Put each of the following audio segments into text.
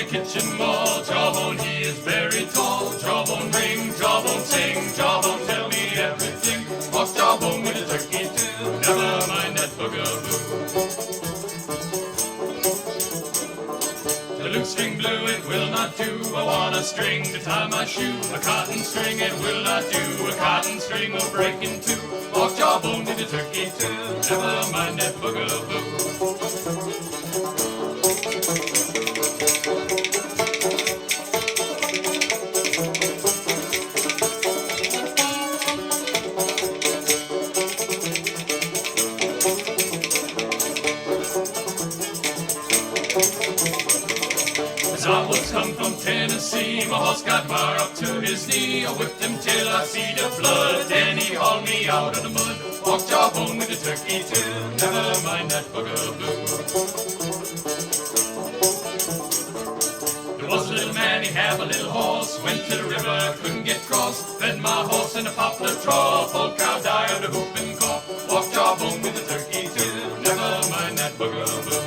kitchen wall. Jawbone, he is very tall. Jawbone ring, jawbone sing, jawbone tell me everything. Walks jawbone with a turkey too. Never mind that bugaboo. The loose string blue, it will not do. I want a string to tie my shoe. A cotton string, it will not do. A cotton string will break in two. Walk jawbone with a turkey too. Never mind that bugaboo. Outwards come from Tennessee. My horse got bar up to his knee. I whipped him till I see the blood. Then he hauled me out of the mud. Walked jawbone with the turkey too. Never mind that bugaboo. There was a little man, he had a little horse. Went to the river, couldn't get cross. Fed my horse in a poplar trough. Old cow died of the whoop and cough. Walked jawbone with the turkey too. Never mind that bugaboo.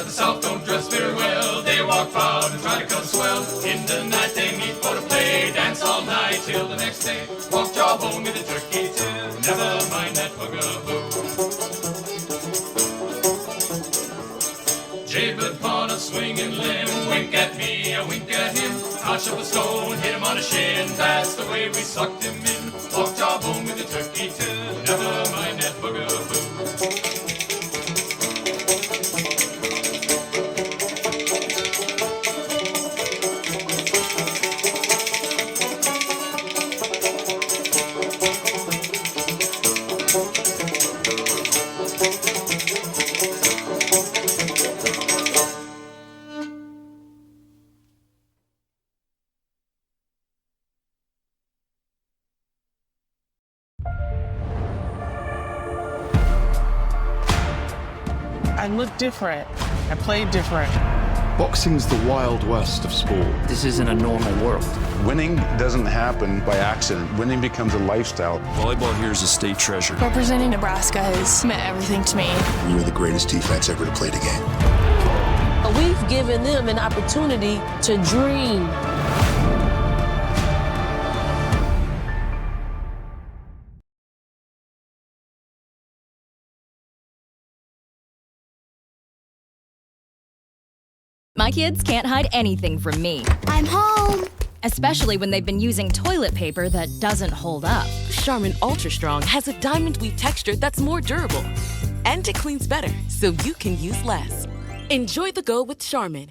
South don't dress very well. They walk proud and try to come swell. In the night they meet for to play. Dance all night till the next day. Walk jawbone with a turkey too. Never mind that bugaboo. Jaybird upon a swinging limb. Wink at me, I wink at him. Toss up a stone, hit him on the shin. That's the way we sucked him in. Walk jawbone with a turkey too. Never mind that bugaboo. I look different. I play different. Boxing's the wild west of sport. This isn't a normal world. Winning doesn't happen by accident. Winning becomes a lifestyle. Volleyball here is a state treasure. Representing Nebraska has meant everything to me. We were the greatest defense ever to play the game. We've given them an opportunity to dream. My kids can't hide anything from me. I'm home. Especially when they've been using toilet paper that doesn't hold up. Charmin Ultra Strong has a diamond weave texture that's more durable. And it cleans better, so you can use less. Enjoy the go with Charmin.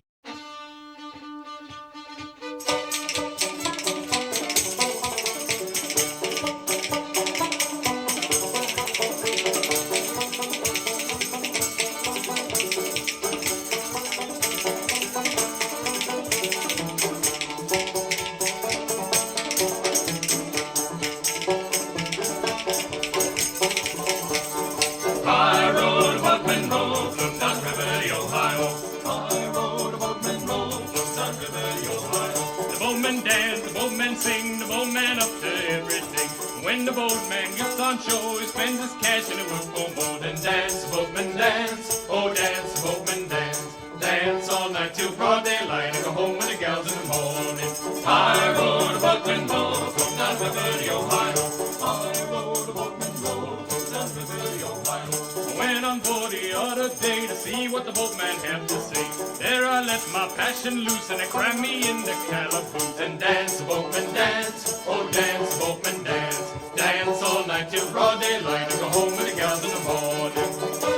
When the boatman gets on shore, he spends his cash and he works for more than dance. Boatman dance, oh dance, boatman dance. Dance all night till broad daylight and go home with the gals in the morning. High road, a boatman roll, from down river the Ohio. High road, a boatman roll, from down river the Ohio. I went on board the other day to see what the boatman had to say. There I let my passion loose and it crammed me in the calaboose. And dance, boatman dance, oh dance, boatman dance. Dance all night till broad daylight and go home with the gals in the morning.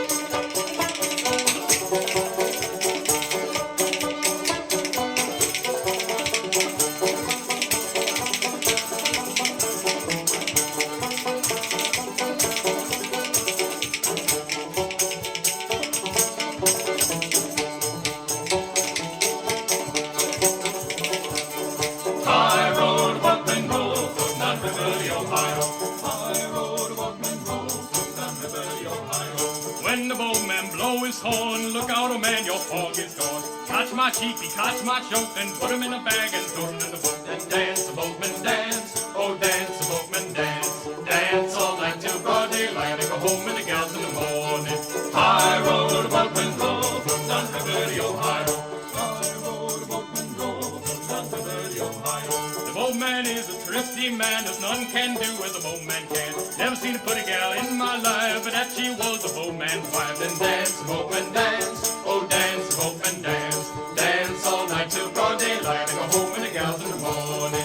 his horn. Look out, oh man, your fog is gone. Catch my sheepy, catch my shoat, and put him in a bag and throw him in the boat. And dance, the boatman, dance. Oh, dance, the boatman, dance. Dance all night till broad daylight and go home with the gals in the morning. High road, boatman, go from down river to Ohio. High road, boatman, go from down river to Ohio. The boatman is a thrifty man, as none can do as a boatman can. Never seen a pretty gal in my life, but that she was a boatman's wife. And dance, the boatman, dance. Oh, dance, the boatman, dance. Dance all night till broad daylight and go home with the gals in the morning.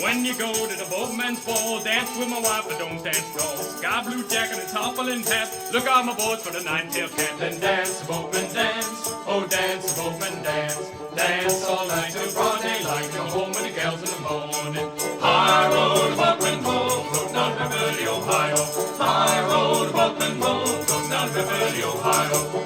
When you go to the boatman's ball, dance with my wife, but don't dance tall. Sky blue jacket and tarpaulin hat. Look out my boards for the nine-tail cat. And dance, the boatman, dance. Oh, dance, the boatman, dance. Dance all night till broad daylight. Come home with the gals in the morning. High road, boatman, go, float down river to Ohio. High road, boatman, go, float down river to Ohio.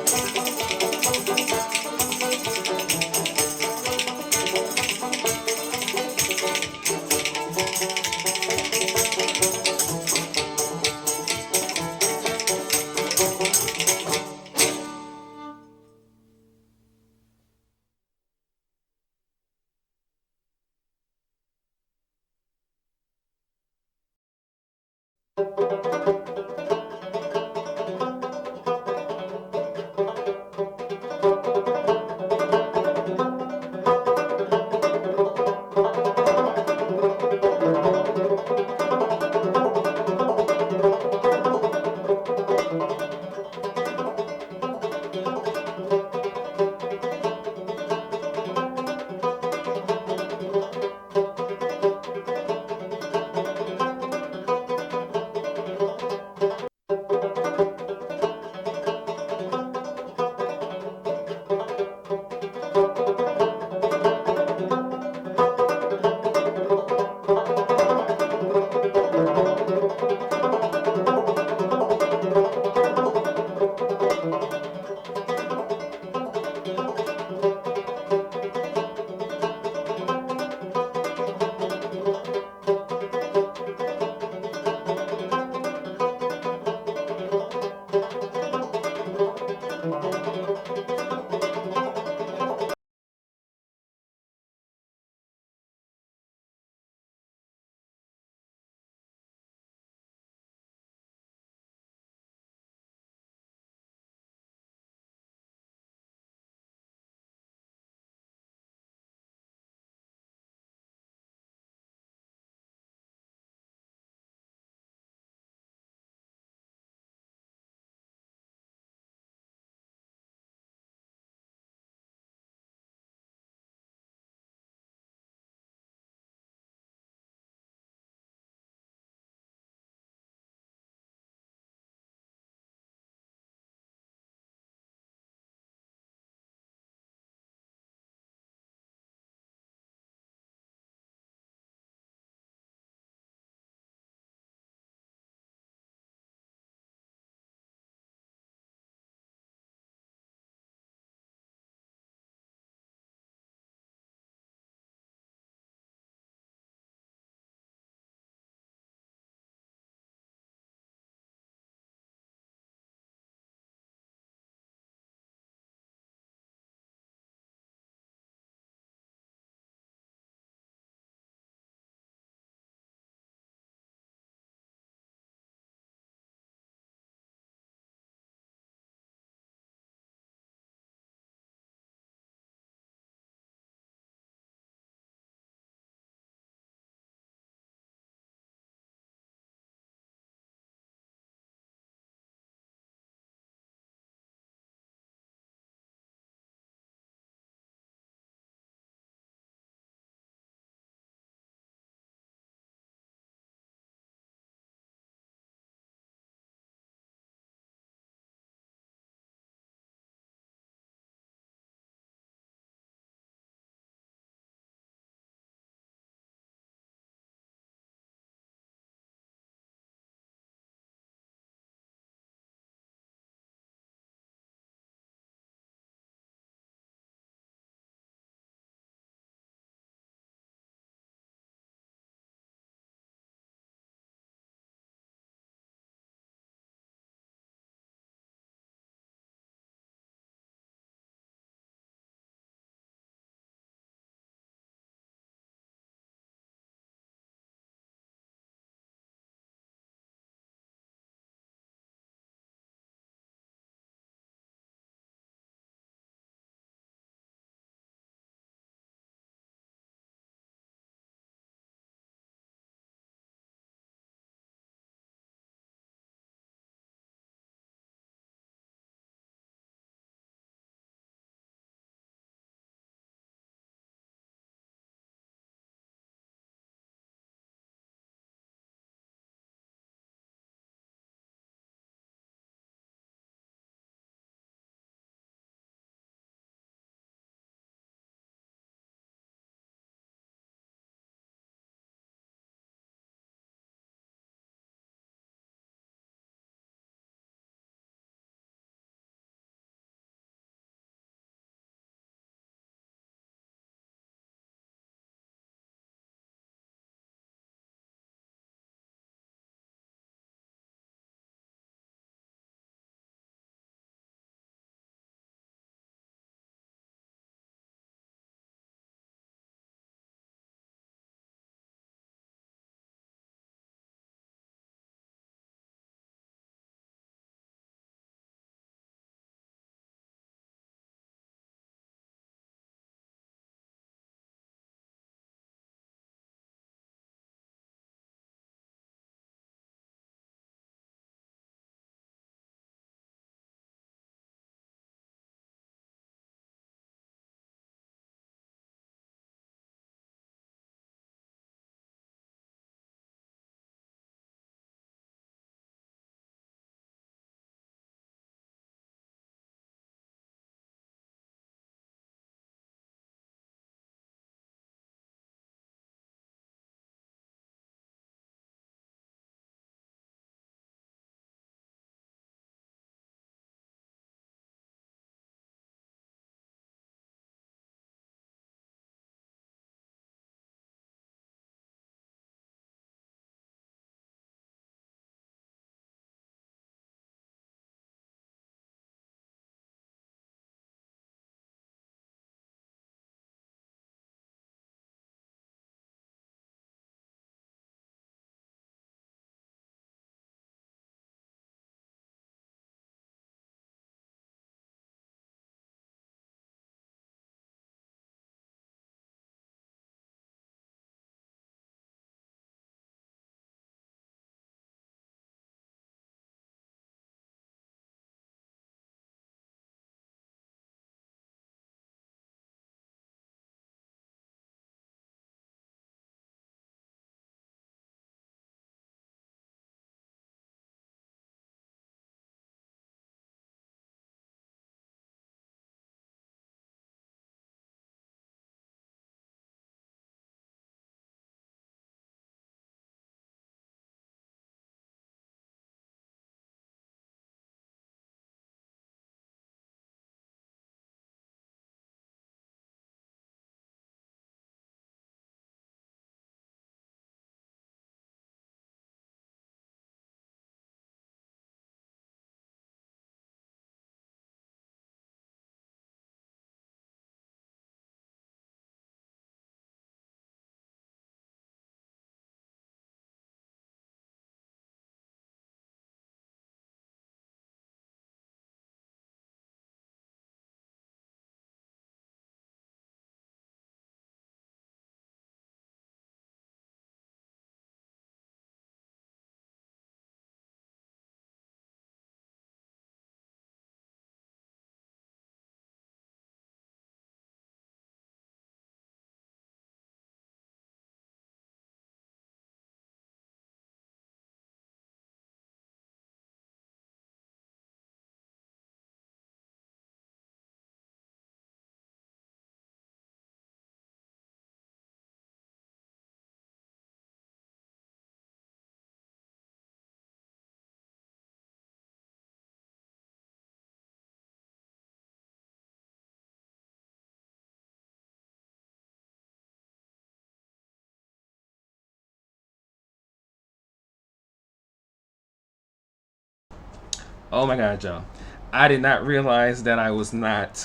Oh my God, y'all. I did not realize that I was not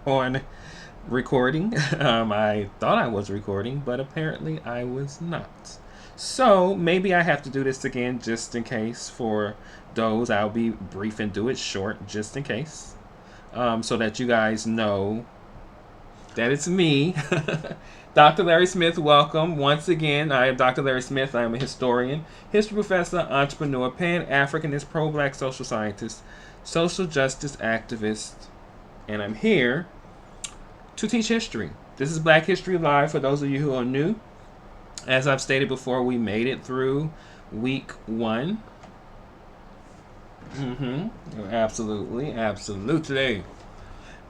on recording. I thought I was recording, but apparently I was not. So maybe I have to do this again just in case. For those, I'll be brief and do it short just in case. So that you guys know that it's me. Dr. Larry Smith, welcome. Once again, I am Dr. Larry Smith. I am a historian, history professor, entrepreneur, Pan-Africanist, pro-black social scientist, social justice activist, and I'm here to teach history. This is Black History Live for those of you who are new. As I've stated before, we made it through week 1. Absolutely.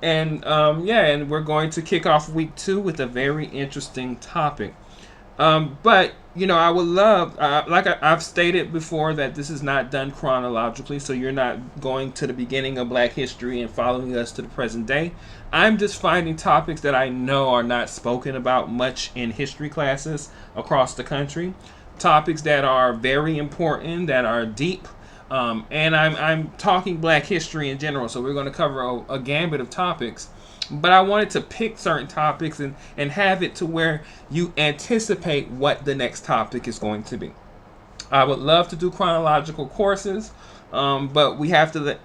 And and we're going to kick off week 2 with a very interesting topic. But I would love, like I've stated before, that this is not done chronologically, so you're not going to the beginning of Black history and following us to the present day. I'm just finding topics that I know are not spoken about much in history classes across the country, topics that are very important, that are deep. And I'm talking Black history in general, so we're going to cover a gambit of topics. But I wanted to pick certain topics and have it to where you anticipate what the next topic is going to be. I would love to do chronological courses, but we have to,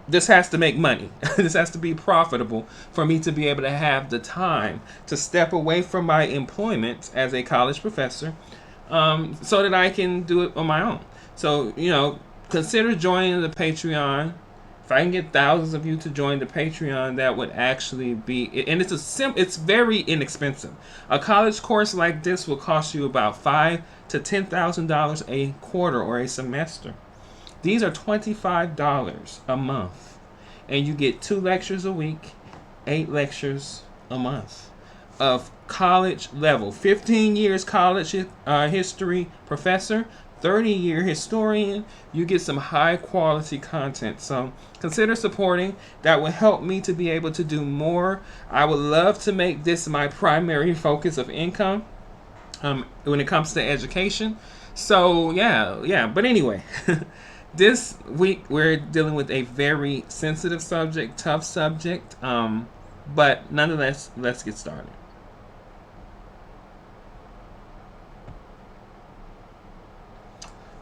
this has to make money. This has to be profitable for me to be able to have the time to step away from my employment as a college professor, so that I can do it on my own. So, consider joining the Patreon. If I can get thousands of you to join the Patreon, that would actually be, and it's very inexpensive. A college course like this will cost you about $5,000 to $10,000 a quarter or a semester. These are $25 a month, and you get 2 lectures a week, 8 lectures a month of college level. 15 years college history professor, 30-year historian. You get some high quality content. So consider supporting. That will help me to be able to do more. I would love to make this my primary focus of income when it comes to education. So yeah. But anyway, this week we're dealing with a very sensitive subject, tough subject. But nonetheless, let's get started.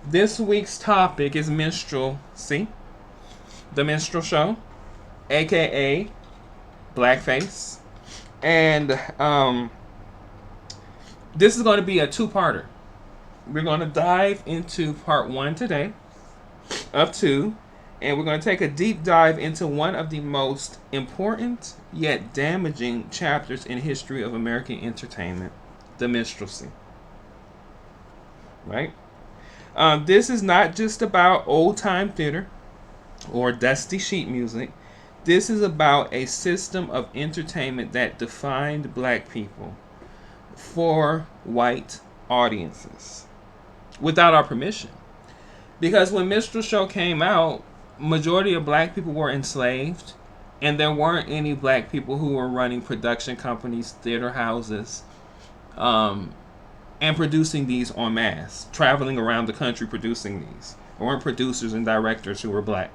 This week's topic is Minstrelsy, the minstrel show, aka blackface, and this is going to be a 2-parter. We're going to dive into part 1 today of 2, and we're going to take a deep dive into one of the most important yet damaging chapters in history of American entertainment, the minstrelsy. Right? This is not just about old-time theater or dusty sheet music. This is about a system of entertainment that defined black people for white audiences without our permission. Because when Minstrel Show came out, majority of black people were enslaved, and there weren't any black people who were running production companies, theater houses, and producing these en masse, traveling around the country producing these. There weren't producers and directors who were black.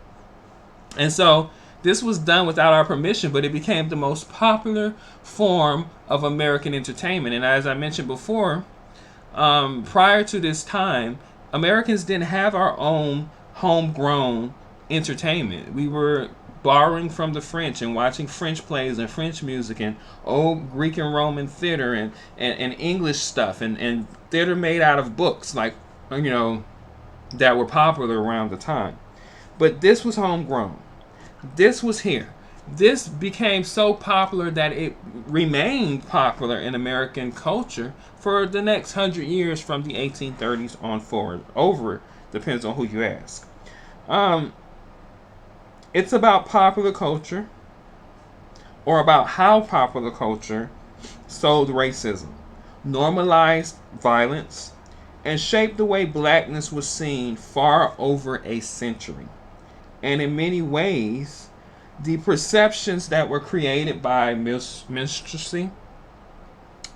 And so this was done without our permission, but it became the most popular form of American entertainment. And as I mentioned before, prior to this time, Americans didn't have our own homegrown entertainment. We were borrowing from the French and watching French plays and French music and old Greek and Roman theater and English stuff and theater made out of books, like, that were popular around the time. But this was homegrown. This was here. This became so popular that it remained popular in American culture for the next 100 years, from the 1830s on forward. Over, depends on who you ask. It's about popular culture, or about how popular culture sold racism, normalized violence, and shaped the way blackness was seen far over a century. And in many ways, the perceptions that were created by minstrelsy,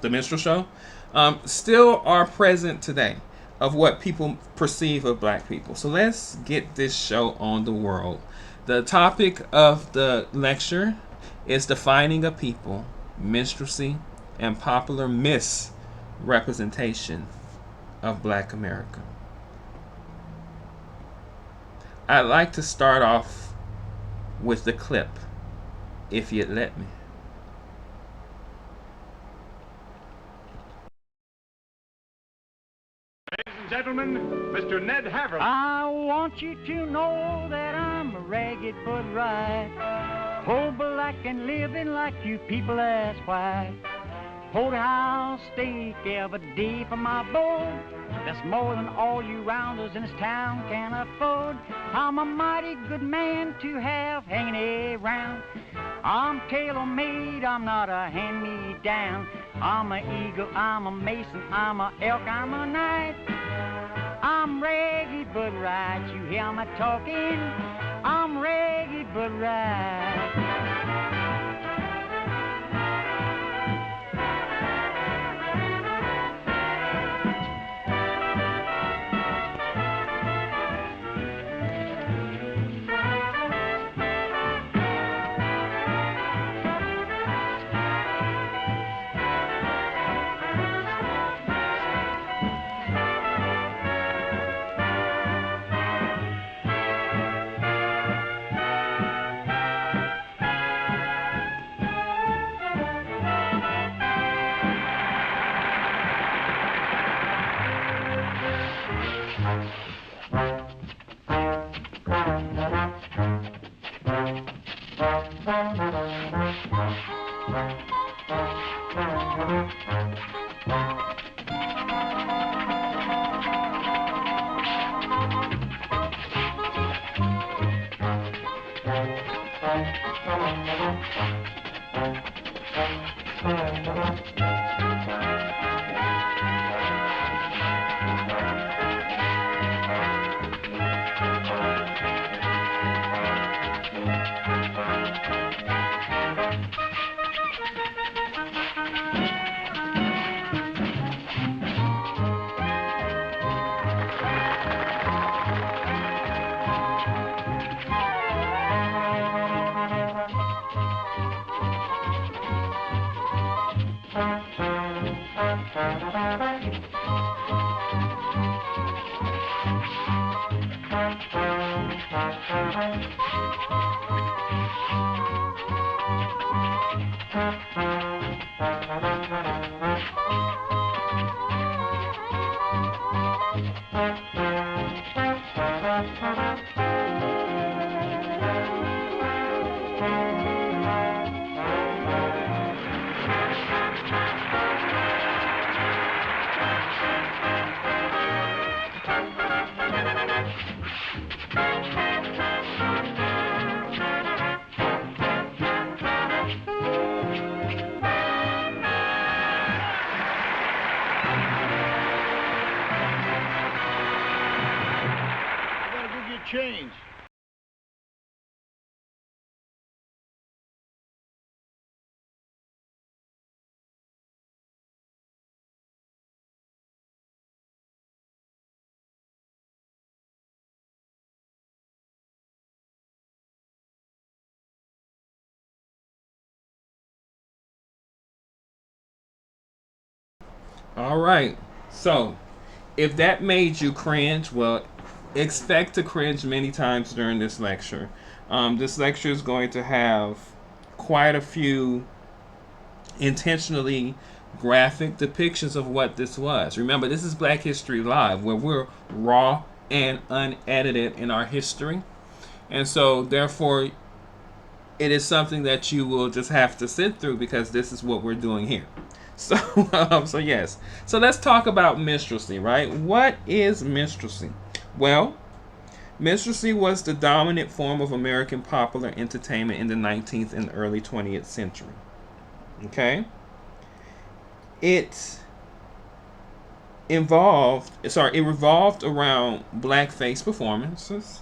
the minstrel show, still are present today. of what people perceive of black people. So let's get this show on the world. The topic of the lecture is defining a people, minstrelsy, and popular misrepresentation of Black America. I'd like to start off with the clip, if you'd let me. Ladies and gentlemen, Mr. Ned Haverly. I want you to know that I'm ragged but right. Poor black and living like you people that's white. Porterhouse steak every day for my board. That's more than all you rounders in this town can afford. I'm a mighty good man to have hanging around. I'm tailor-made, I'm not a hand-me-down. I'm a eagle, I'm a mason, I'm a elk, I'm a knight. I'm ragged but right, you hear me talking? I'm ragged but right. Change. All right. So, if that made you cringe, well, expect to cringe many times during this lecture. This lecture is going to have quite a few intentionally graphic depictions of what this was. Remember, this is Black History Live, where we're raw and unedited in our history. And so, therefore, it is something that you will just have to sit through because this is what we're doing here. So, so yes. So let's talk about minstrelsy, right? What is minstrelsy? Well, minstrelsy was the dominant form of American popular entertainment in the 19th and early 20th century. Okay? It revolved around blackface performances,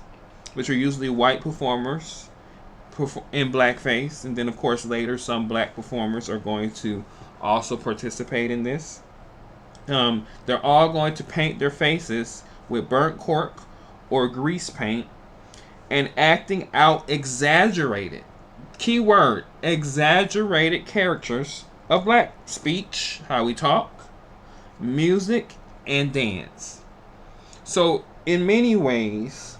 which are usually white performers in blackface, and then of course later some black performers are going to also participate in this. They're all going to paint their faces with burnt cork or grease paint and acting out exaggerated, keyword, exaggerated characters of black speech, how we talk, music, and dance. So in many ways,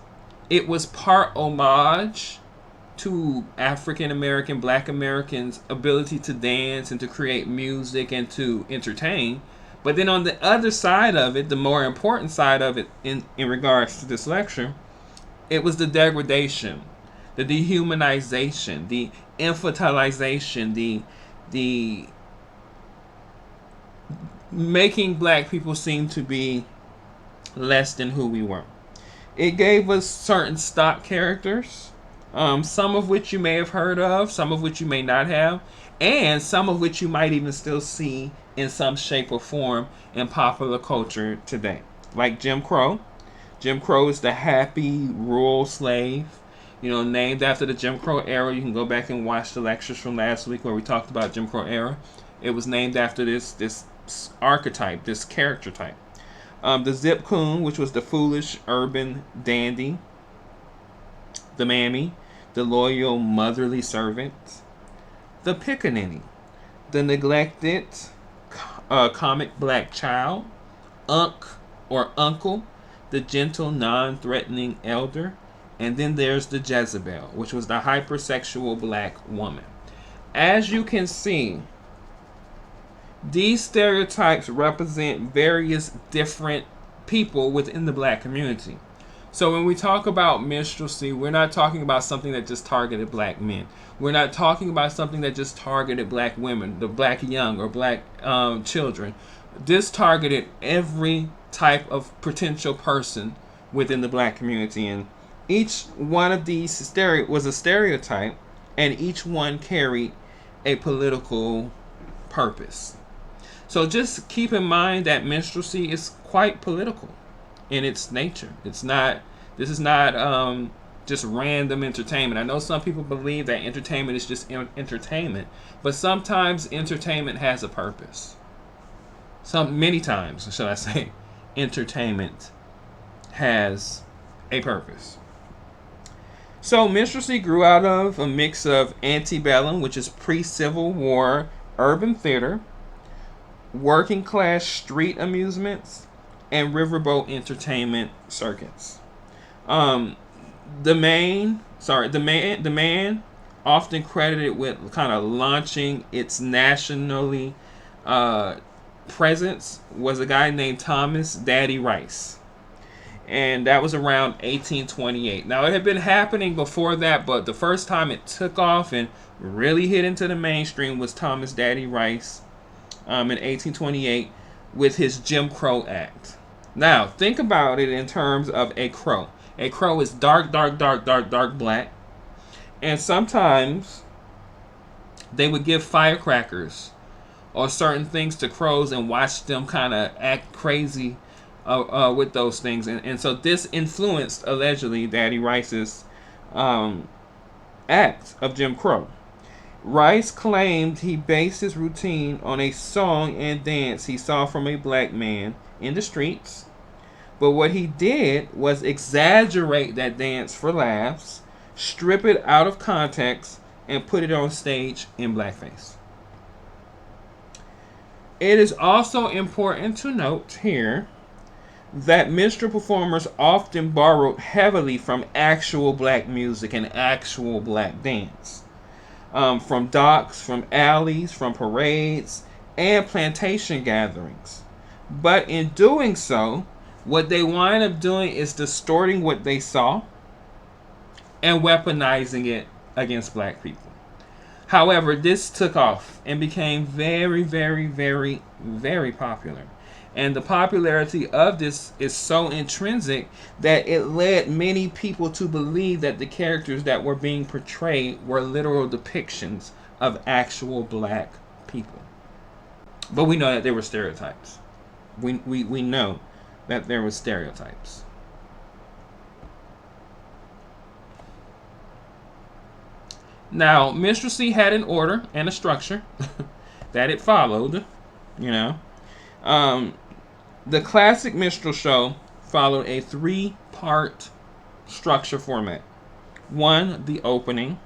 it was part homage to African American, Black Americans' ability to dance and to create music and to entertain. But then on the other side of it, the more important side of it in regards to this lecture, it was the degradation, the dehumanization, the infantilization, the making black people seem to be less than who we were. It gave us certain stock characters, some of which you may have heard of, some of which you may not have, and some of which you might even still see in some shape or form in popular culture today. Like Jim Crow. Jim Crow is the happy rural slave, named after the Jim Crow era. You can go back and watch the lectures from last week where we talked about Jim Crow era. It was named after this archetype, this character type. The Zip Coon, which was the foolish urban dandy. The Mammy, the loyal motherly servant. The Pickaninny, the neglected comic black child. Unc or uncle, the gentle, non-threatening elder. And then there's the Jezebel, which was the hypersexual black woman. As you can see, these stereotypes represent various different people within the black community. So when we talk about minstrelsy, we're not talking about something that just targeted black men. We're not talking about something that just targeted black women, the black young or black children. This targeted every type of potential person within the black community. And each one of these was a stereotype, and each one carried a political purpose. So just keep in mind that minstrelsy is quite political in its nature. This is not just random entertainment. I know some people believe that entertainment is just entertainment, but sometimes entertainment has a purpose. Many times, should I say, entertainment has a purpose. So minstrelsy grew out of a mix of antebellum, which is pre-Civil War urban theater, working class street amusements, and riverboat entertainment circuits. The man often credited with kind of launching its nationally presence was a guy named Thomas Daddy Rice. And that was around 1828. Now, it had been happening before that, but the first time it took off and really hit into the mainstream was Thomas Daddy Rice in 1828 with his Jim Crow Act. Now, think about it in terms of a crow. A crow is dark black. And sometimes they would give firecrackers or certain things to crows and watch them kind of act crazy with those things. And so this influenced, allegedly, Daddy Rice's act of Jim Crow. Rice claimed he based his routine on a song and dance he saw from a black man in the streets. But what he did was exaggerate that dance for laughs, strip it out of context, and put it on stage in blackface. It is also important to note here that minstrel performers often borrowed heavily from actual black music and actual black dance. From docks, from alleys, from parades, and plantation gatherings. But in doing so, what they wind up doing is distorting what they saw and weaponizing it against black people. However, this took off and became very, very, very, very popular. And the popularity of this is so intrinsic that it led many people to believe that the characters that were being portrayed were literal depictions of actual black people. But we know that there were stereotypes. We know that there were stereotypes. Now, minstrelsy had an order and a structure that it followed, The classic minstrel show followed a three-part structure format. One, the opening,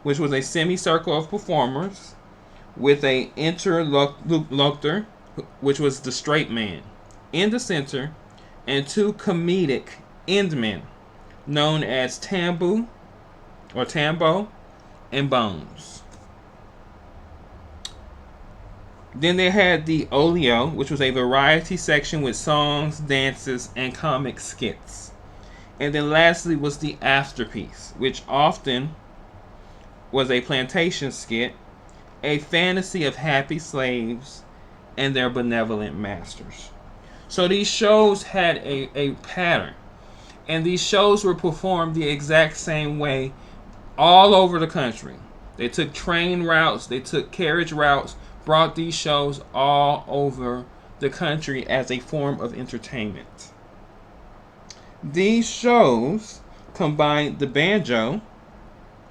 which was a semicircle of performers with a interlocutor, which was the straight man, in the center, and two comedic endmen, known as Tambo and Bones. Then they had the Olio, which was a variety section with songs, dances, and comic skits. And then lastly was the Afterpiece, which often was a plantation skit, a fantasy of happy slaves and their benevolent masters. So these shows had a pattern. And these shows were performed the exact same way all over the country. They took train routes, they took carriage routes, brought these shows all over the country as a form of entertainment. These shows combined the banjo,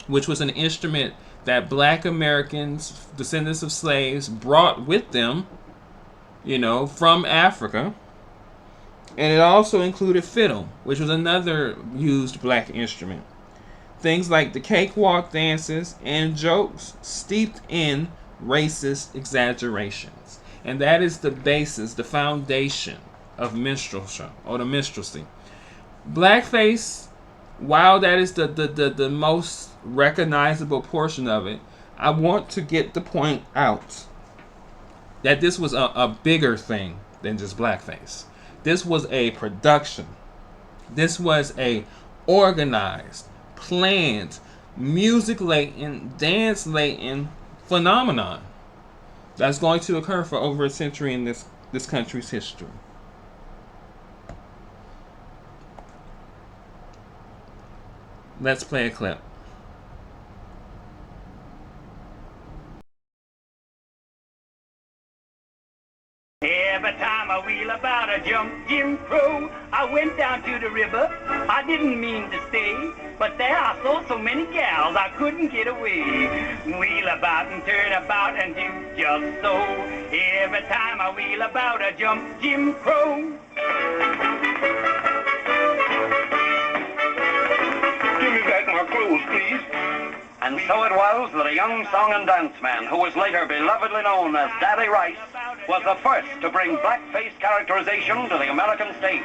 which was an instrument that Black Americans, descendants of slaves, brought with them, from Africa. And it also included fiddle, which was another used Black instrument. Things like the cakewalk dances and jokes steeped in racist exaggerations. And that is the basis, the foundation of minstrel show, or the minstrelsy. Blackface, while that is the most recognizable portion of it, I want to get the point out that this was a bigger thing than just blackface. This was a production. This was a organized, planned, music-laden, dance-laden phenomenon that's going to occur for over a century in this country's history. Let's play a clip. Every time I wheel about a Jim Crow, I went down to the river. I didn't mean to stay, but there I saw so many gals I couldn't get away. Wheel about and turn about and do just so. Every time I wheel about a Jim Crow. Give me back my clothes, please. And so it was that a young song and dance man, who was later belovedly known as Daddy Rice, was the first to bring blackface characterization to the American stage.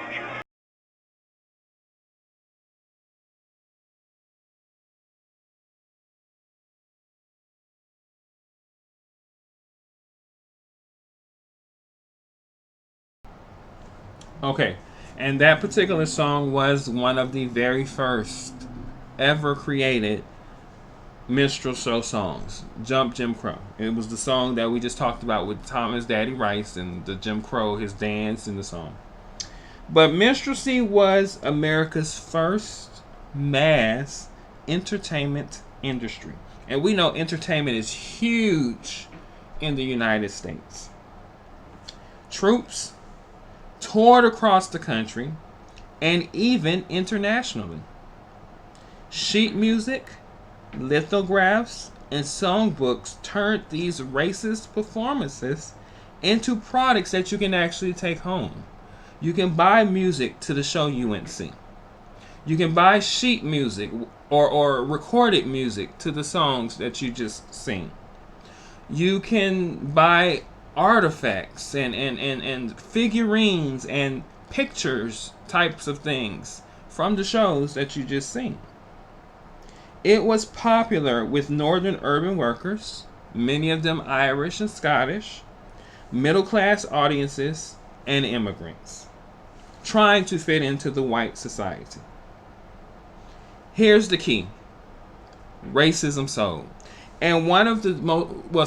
Okay, and that particular song was one of the very first ever created minstrel show songs. Jump Jim Crow. It was the song that we just talked about with Thomas Daddy Rice and the Jim Crow, his dance in the song. But minstrelsy was America's first mass entertainment industry. And we know entertainment is huge in the United States. Troops toured across the country and even internationally. Sheet music, lithographs, and songbooks turned these racist performances into products that you can actually take home. You can buy music to the show you went to see. You can buy sheet music or recorded music to the songs that you just sing. You can buy artifacts and figurines and pictures types of things from the shows that you just seen. It was popular with northern urban workers, many of them Irish and Scottish, middle-class audiences, and immigrants, trying to fit into the white society. Here's the key. Racism sold. And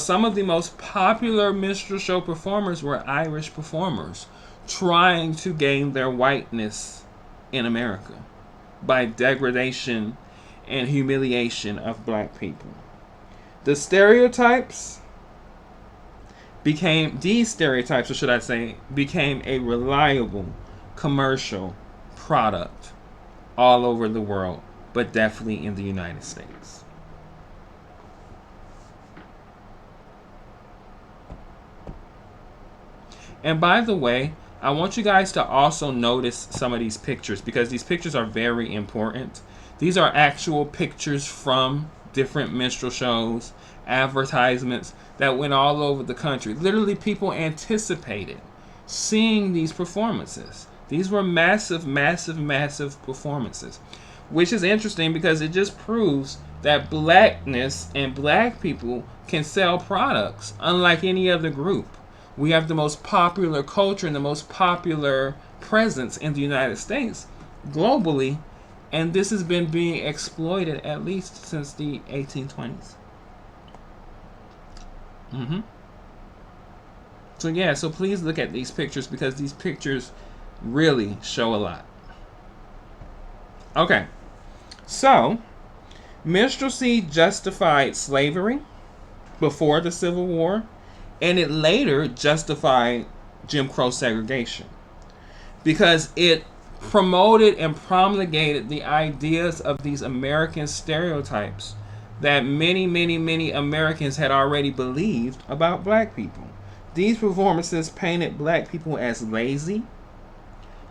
some of the most popular minstrel show performers were Irish performers trying to gain their whiteness in America by degradation and humiliation of black people. These stereotypes became a reliable commercial product all over the world, but definitely in the United States. And by the way, I want you guys to also notice some of these pictures, because these pictures are very important. These are actual pictures from different minstrel shows, advertisements that went all over the country. Literally, people anticipated seeing these performances. These were massive, massive, massive performances, which is interesting because it just proves that blackness and black people can sell products unlike any other group. We have the most popular culture and the most popular presence in the United States globally, and this has been being exploited at least since the 1820s. So yeah, so please look at these pictures, because these pictures really show a lot. Okay, so minstrelsy justified slavery before the Civil War, and it later justified Jim Crow segregation because it promoted and promulgated the ideas of these American stereotypes that many, many, many Americans had already believed about black people. These performances painted black people as lazy,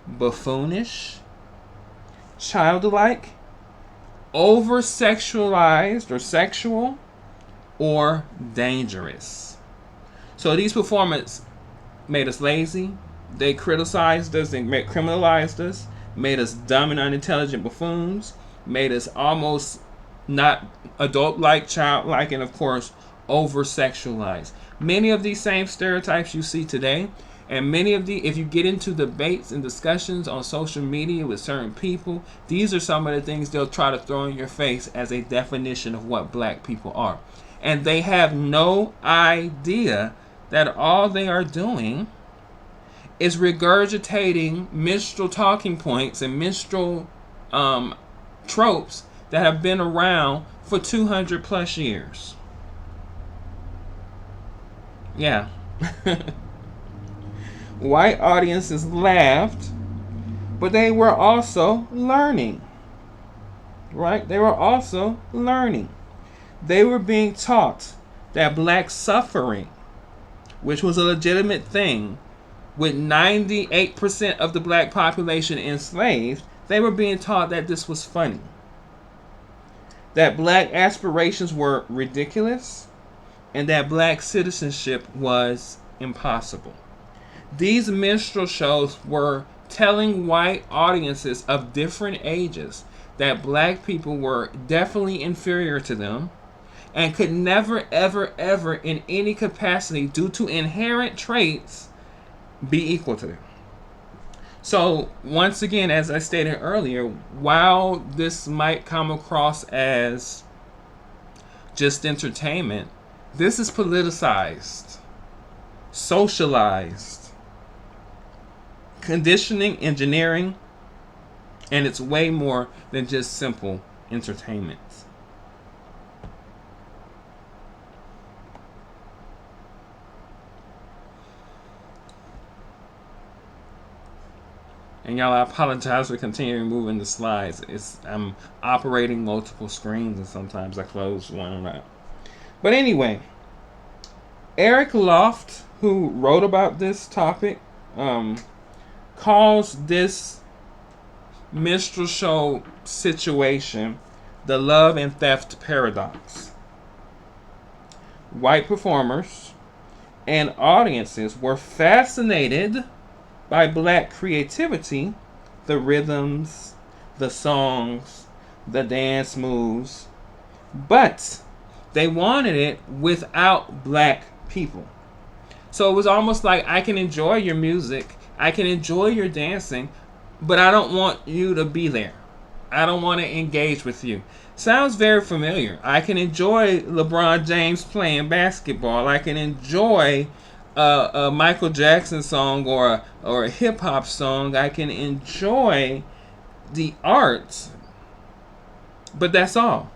buffoonish, childlike, over-sexualized or sexual, or dangerous. So these performances made us lazy, they criticized us and criminalized us, made us dumb and unintelligent buffoons, made us almost not adult-like, childlike, and of course, over-sexualized. Many of these same stereotypes you see today, and many of if you get into debates and discussions on social media with certain people, these are some of the things they'll try to throw in your face as a definition of what black people are. And they have no idea that all they are doing is regurgitating minstrel talking points and minstrel tropes that have been around for 200 plus years. Yeah. White audiences laughed, but they were also learning. Right? They were also learning. They were being taught that black suffering, which was a legitimate thing, with 98% of the black population enslaved, they were being taught that this was funny. That black aspirations were ridiculous, and that black citizenship was impossible. These minstrel shows were telling white audiences of different ages that black people were definitely inferior to them and could never, ever, ever in any capacity, due to inherent traits, be equal to them. So, once again, as I stated earlier, while this might come across as just entertainment, this is politicized, socialized, conditioning, engineering, and it's way more than just simple entertainment. And y'all, I apologize for continuing moving the slides. I'm operating multiple screens, and sometimes I close one or not. But anyway, Eric Loft, who wrote about this topic, calls this minstrel show situation the love and theft paradox. White performers and audiences were fascinated by black creativity, the rhythms, the songs, the dance moves, but they wanted it without black people. So it was almost like, I can enjoy your music, I can enjoy your dancing, but I don't want you to be there. I don't want to engage with you. Sounds very familiar. I can enjoy LeBron James playing basketball. I can enjoy a Michael Jackson song or a hip hop song. I can enjoy the arts, but that's all.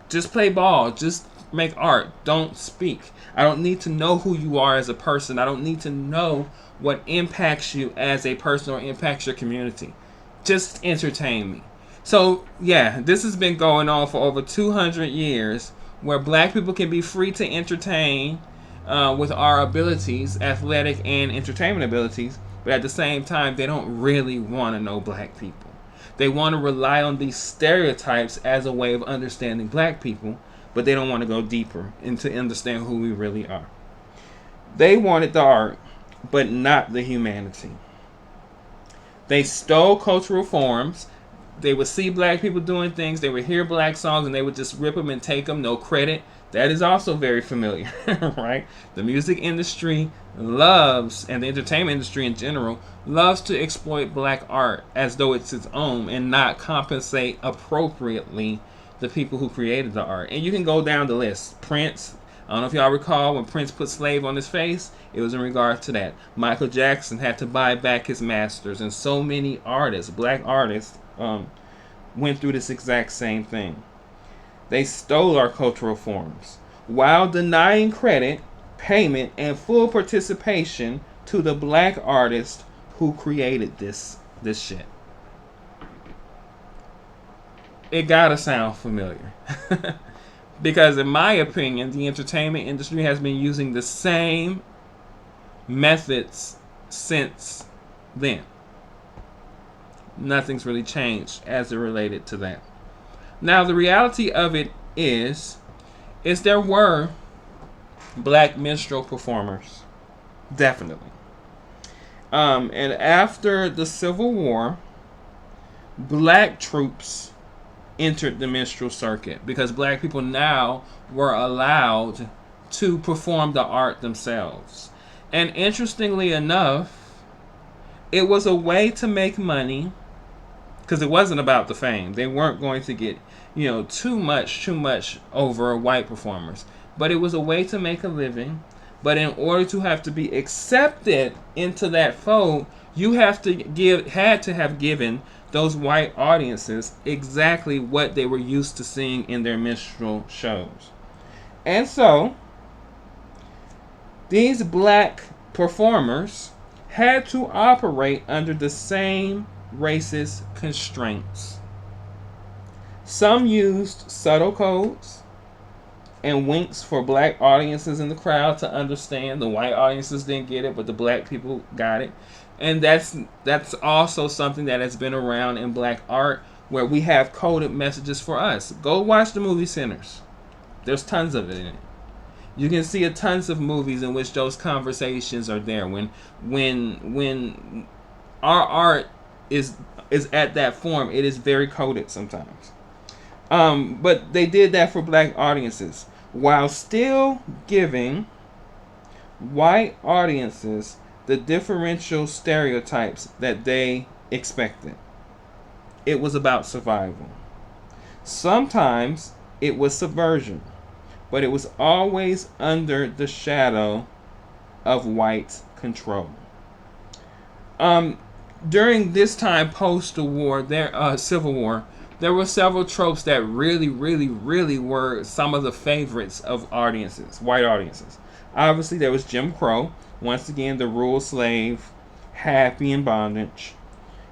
Just play ball. Just make art. Don't speak. I don't need to know who you are as a person. I don't need to know what impacts you as a person or impacts your community. Just entertain me. So yeah, this has been going on for over 200 years, where black people can be free to entertain with our abilities, athletic and entertainment abilities, But at the same time, they don't really want to know black people. They want to rely on these stereotypes as a way of understanding black people, but they don't want to go deeper and to understand who we really are. They wanted the art, but not the humanity. They stole cultural forms. They would see black people doing things. They would hear black songs, and they would just rip them and take them, no credit. That is also very familiar, right? The music industry loves, and the entertainment industry in general, loves to exploit black art as though it's its own and not compensate appropriately the people who created the art. And you can go down the list. Prince, I don't know if y'all recall when Prince put slave on his face, it was in regard to that. Michael Jackson had to buy back his masters, and so many artists, black artists, went through this exact same thing. They stole our cultural forms while denying credit, payment, and full participation to the black artist who created this shit. It gotta sound familiar. Because in my opinion, the entertainment industry has been using the same methods since then. Nothing's really changed as it related to that. Now, the reality of it is there were black minstrel performers. Definitely. And after the Civil War, black troops entered the minstrel circuit because black people now were allowed to perform the art themselves. And interestingly enough, it was a way to make money because it wasn't about the fame. They weren't going to get, too much over white performers. But it was a way to make a living. But in order to have to be accepted into that fold, you had to have given those white audiences exactly what they were used to seeing in their minstrel shows. And so, these black performers had to operate under the same racist constraints. Some used subtle codes and winks for black audiences in the crowd to understand. The white audiences didn't get it, but the black people got it. And that's also something that has been around in black art, where we have coded messages for us. Go watch the movie Sinners. There's tons of it in it. You can see tons of movies in which those conversations are there. When our art is at that form, it is very coded sometimes. But they did that for black audiences while still giving white audiences the differential stereotypes that they expected. It was about survival. Sometimes it was subversion, but it was always under the shadow of white control. During this time post the war, Civil War, there were several tropes that really were some of the favorites of audiences, white audiences. Obviously, there was Jim Crow. Once again, the rural slave, happy in bondage.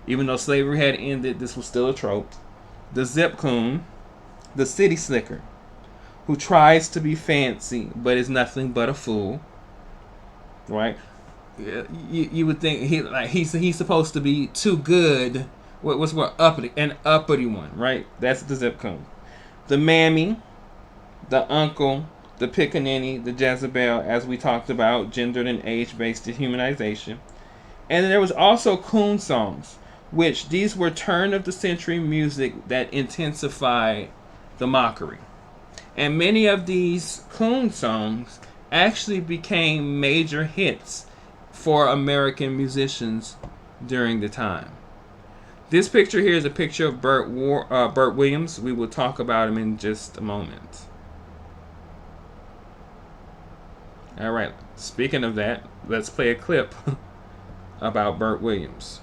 Even though slavery had ended, this was still a trope. The Zip Coon, the city slicker, who tries to be fancy but is nothing but a fool. Right? You would think he's supposed to be too good. What's more uppity? An uppity one, right? That's the Zip Coon. The mammy, the uncle, the pickaninny, the Jezebel, as we talked about, gendered and age-based dehumanization. And then there was also coon songs, which these were turn-of-the-century music that intensified the mockery. And many of these coon songs actually became major hits for American musicians during the time. This picture here is a picture of Burt Williams. We will talk about him in just a moment. All right, speaking of that, let's play a clip about Burt Williams.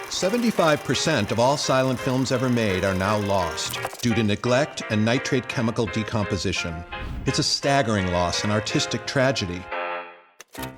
"75% of all silent films ever made are now lost due to neglect and nitrate chemical decomposition. It's a staggering loss and artistic tragedy.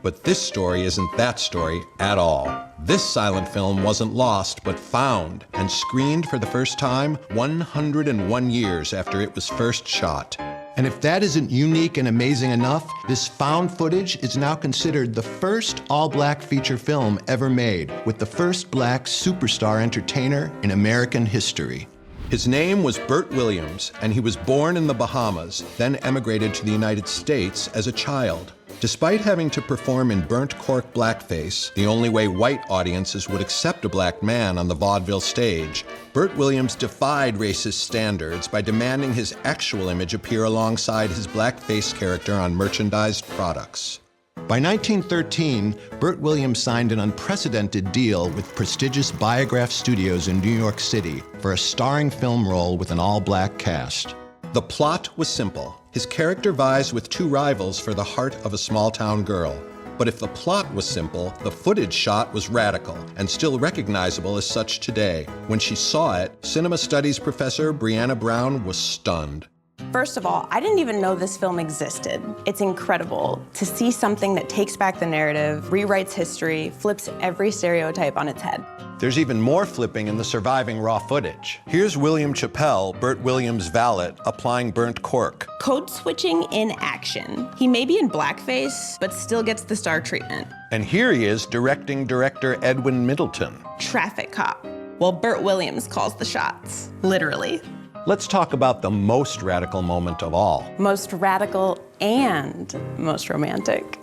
But this story isn't that story at all. This silent film wasn't lost, but found and screened for the first time 101 years after it was first shot. And if that isn't unique and amazing enough, this found footage is now considered the first all-black feature film ever made, with the first black superstar entertainer in American history. His name was Burt Williams, and he was born in the Bahamas, then emigrated to the United States as a child. Despite having to perform in burnt cork blackface, the only way white audiences would accept a black man on the vaudeville stage, Burt Williams defied racist standards by demanding his actual image appear alongside his blackface character on merchandised products. By 1913, Burt Williams signed an unprecedented deal with prestigious Biograph Studios in New York City for a starring film role with an all-black cast. The plot was simple. His character vies with two rivals for the heart of a small-town girl. But if the plot was simple, the footage shot was radical and still recognizable as such today. When she saw it, cinema studies professor Brianna Brown was stunned. First of all, I didn't even know this film existed. It's incredible to see something that takes back the narrative, rewrites history, flips every stereotype on its head. There's even more flipping in the surviving raw footage. Here's William Chappelle, Burt Williams' valet, applying burnt cork. Code switching in action. He may be in blackface, but still gets the star treatment. And here he is directing director Edwin Middleton. Traffic cop. Well, Burt Williams calls the shots, literally. Let's talk about the most radical moment of all. Most radical and most romantic.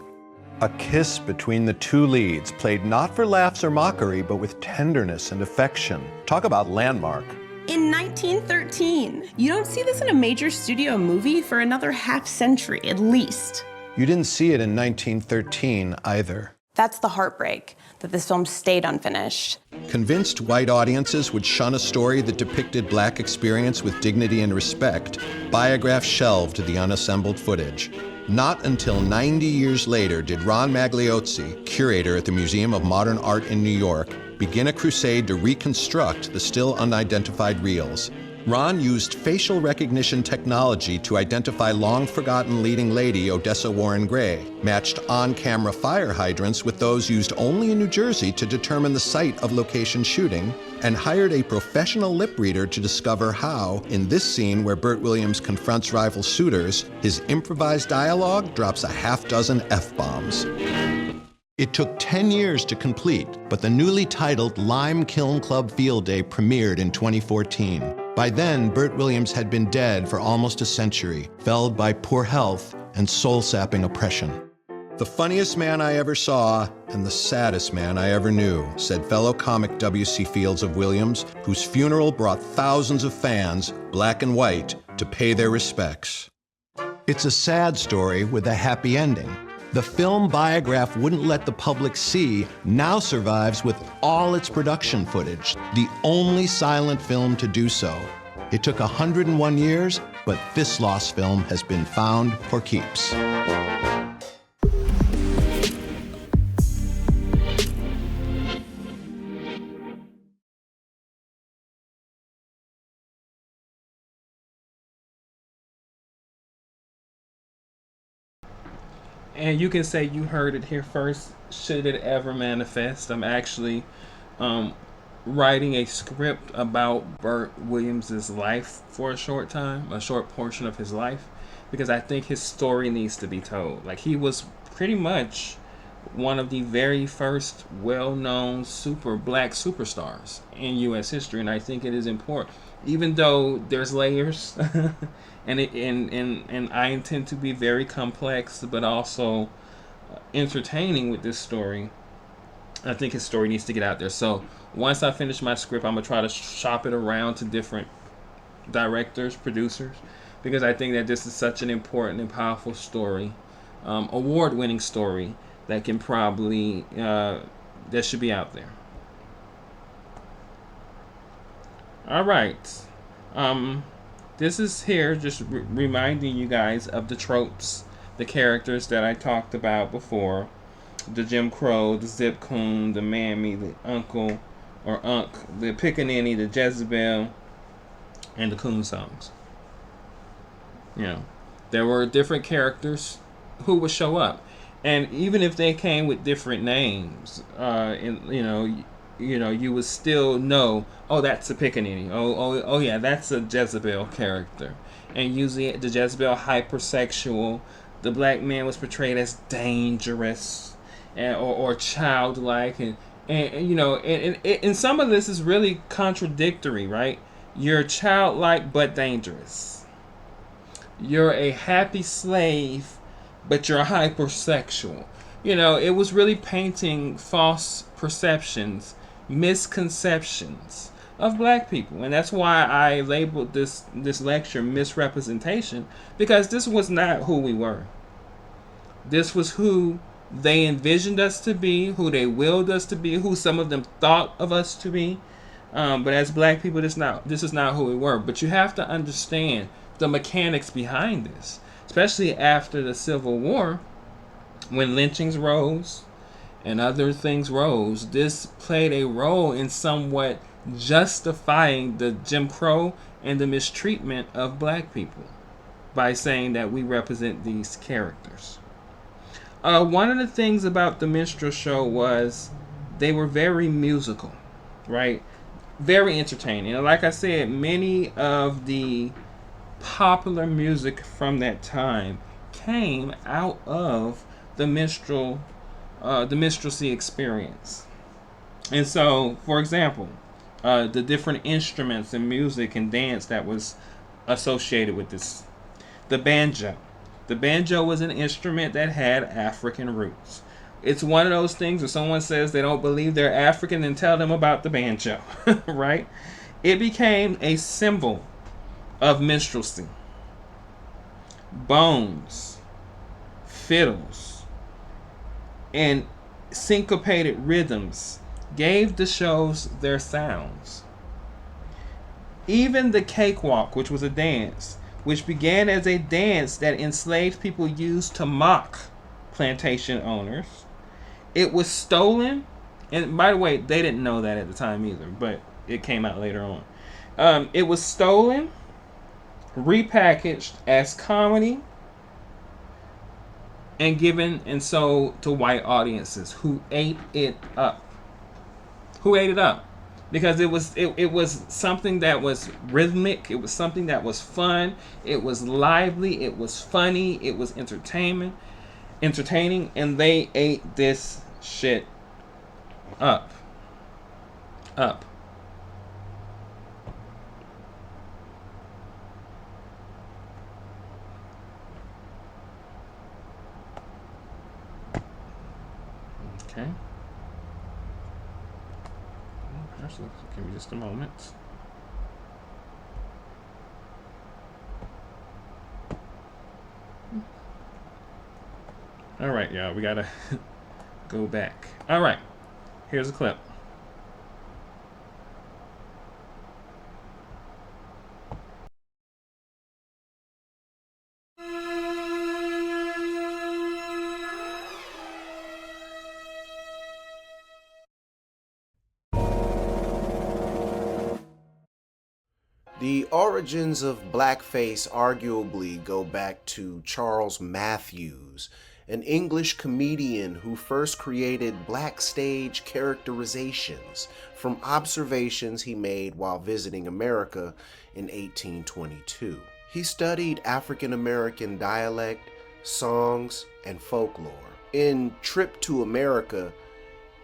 A kiss between the two leads, played not for laughs or mockery, but with tenderness and affection. Talk about landmark. In 1913, you don't see this in a major studio movie for another half century, at least. You didn't see it in 1913 either. That's the heartbreak, that this film stayed unfinished. Convinced white audiences would shun a story that depicted black experience with dignity and respect, Biograph shelved the unassembled footage. Not until 90 years later did Ron Magliozzi, curator at the Museum of Modern Art in New York, begin a crusade to reconstruct the still unidentified reels. Ron used facial recognition technology to identify long-forgotten leading lady Odessa Warren Gray, matched on-camera fire hydrants with those used only in New Jersey to determine the site of location shooting, and hired a professional lip reader to discover how, in this scene where Burt Williams confronts rival suitors, his improvised dialogue drops a half-dozen F-bombs. It took 10 years to complete, but the newly titled Lime Kiln Club Field Day premiered in 2014. By then, Burt Williams had been dead for almost a century, felled by poor health and soul-sapping oppression. The funniest man I ever saw and the saddest man I ever knew, said fellow comic W.C. Fields of Williams, whose funeral brought thousands of fans, black and white, to pay their respects. It's a sad story with a happy ending. The film Biograph wouldn't let the public see now survives with all its production footage, the only silent film to do so. It took 101 years, but this lost film has been found for keeps. And you can say you heard it here first. Should it ever manifest, I'm actually writing a script about Burt Williams' life for a short time, a short portion of his life, because I think his story needs to be told. Like, he was pretty much one of the very first well-known black superstars in U.S. history, and I think it is important, even though there's layers. And I intend to be very complex, but also entertaining with this story. I think his story needs to get out there. So once I finish my script, I'm going to try to shop it around to different directors, producers, because I think that this is such an important and powerful story, award-winning story that can probably, that should be out there. All right. This is here just reminding you guys of the tropes, the characters that I talked about before. The Jim Crow, the Zip Coon, the Mammy, the Uncle or Unc, the Pickaninny, the Jezebel, and the Coon songs. You know, there were different characters who would show up. And even if they came with different names, and you would still know, oh, that's a pickaninny. Oh yeah, that's a Jezebel character. And usually the Jezebel hypersexual. The black man was portrayed as dangerous, or childlike, and some of this is really contradictory, right? You're childlike but dangerous. You're a happy slave, but you're hypersexual. It was really painting false perceptions, misconceptions of black people. And that's why I labeled this lecture Misrepresentation, because this was not who we were. This was who they envisioned us to be, who they willed us to be, who some of them thought of us to be. But as black people, this is not who we were. But you have to understand the mechanics behind this, especially after the Civil War, when lynchings rose and other things rose. This played a role in somewhat justifying the Jim Crow and the mistreatment of black people by saying that we represent these characters. One of the things about the minstrel show was they were very musical, right? Very entertaining. And like I said, many of the popular music from that time came out of the minstrelsy experience. And so, for example, the different instruments and music and dance that was associated with this. The banjo. The banjo was an instrument that had African roots. It's one of those things where someone says they don't believe they're African, then tell them about the banjo, right? It became a symbol of minstrelsy. Bones, fiddles, and syncopated rhythms gave the shows their sounds. Even the cakewalk, which was a dance, which began as a dance that enslaved people used to mock plantation owners, it was stolen. And by the way, they didn't know that at the time either, but it came out later on. It was stolen, repackaged as comedy, and given and sold to white audiences who ate it up. Because it was something that was rhythmic, it was something that was fun, it was lively, it was funny, it was entertaining, and they ate this shit up. Okay. Give me just a moment. All right, y'all, we gotta go back. All right, here's a clip. The origins of blackface arguably go back to Charles Matthews, an English comedian who first created black stage characterizations from observations he made while visiting America in 1822. He studied African American dialect, songs, and folklore. In Trip to America,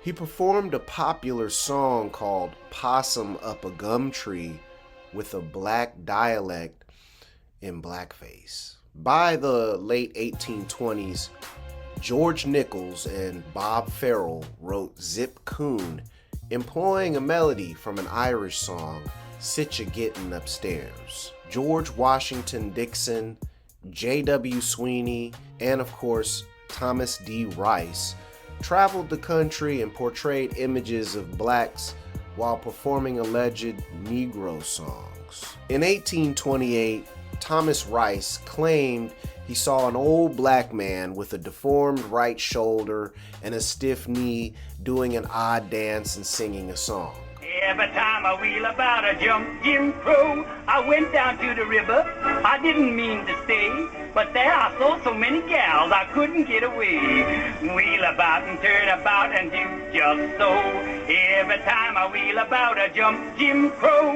he performed a popular song called Possum Up a Gum Tree with a black dialect in blackface. By the late 1820s, George Nichols and Bob Farrell wrote Zip Coon, employing a melody from an Irish song, Sitcha Gittin' Upstairs. George Washington Dixon, J.W. Sweeney, and of course, Thomas D. Rice traveled the country and portrayed images of blacks while performing alleged Negro songs. In 1828, Thomas Rice claimed he saw an old black man with a deformed right shoulder and a stiff knee doing an odd dance and singing a song. Every time I wheel about a Jim Crow, I went down to the river. I didn't mean to stay, but there I saw so many gals I couldn't get away. Wheel about and turn about and do just so. Every time I wheel about a Jim Crow.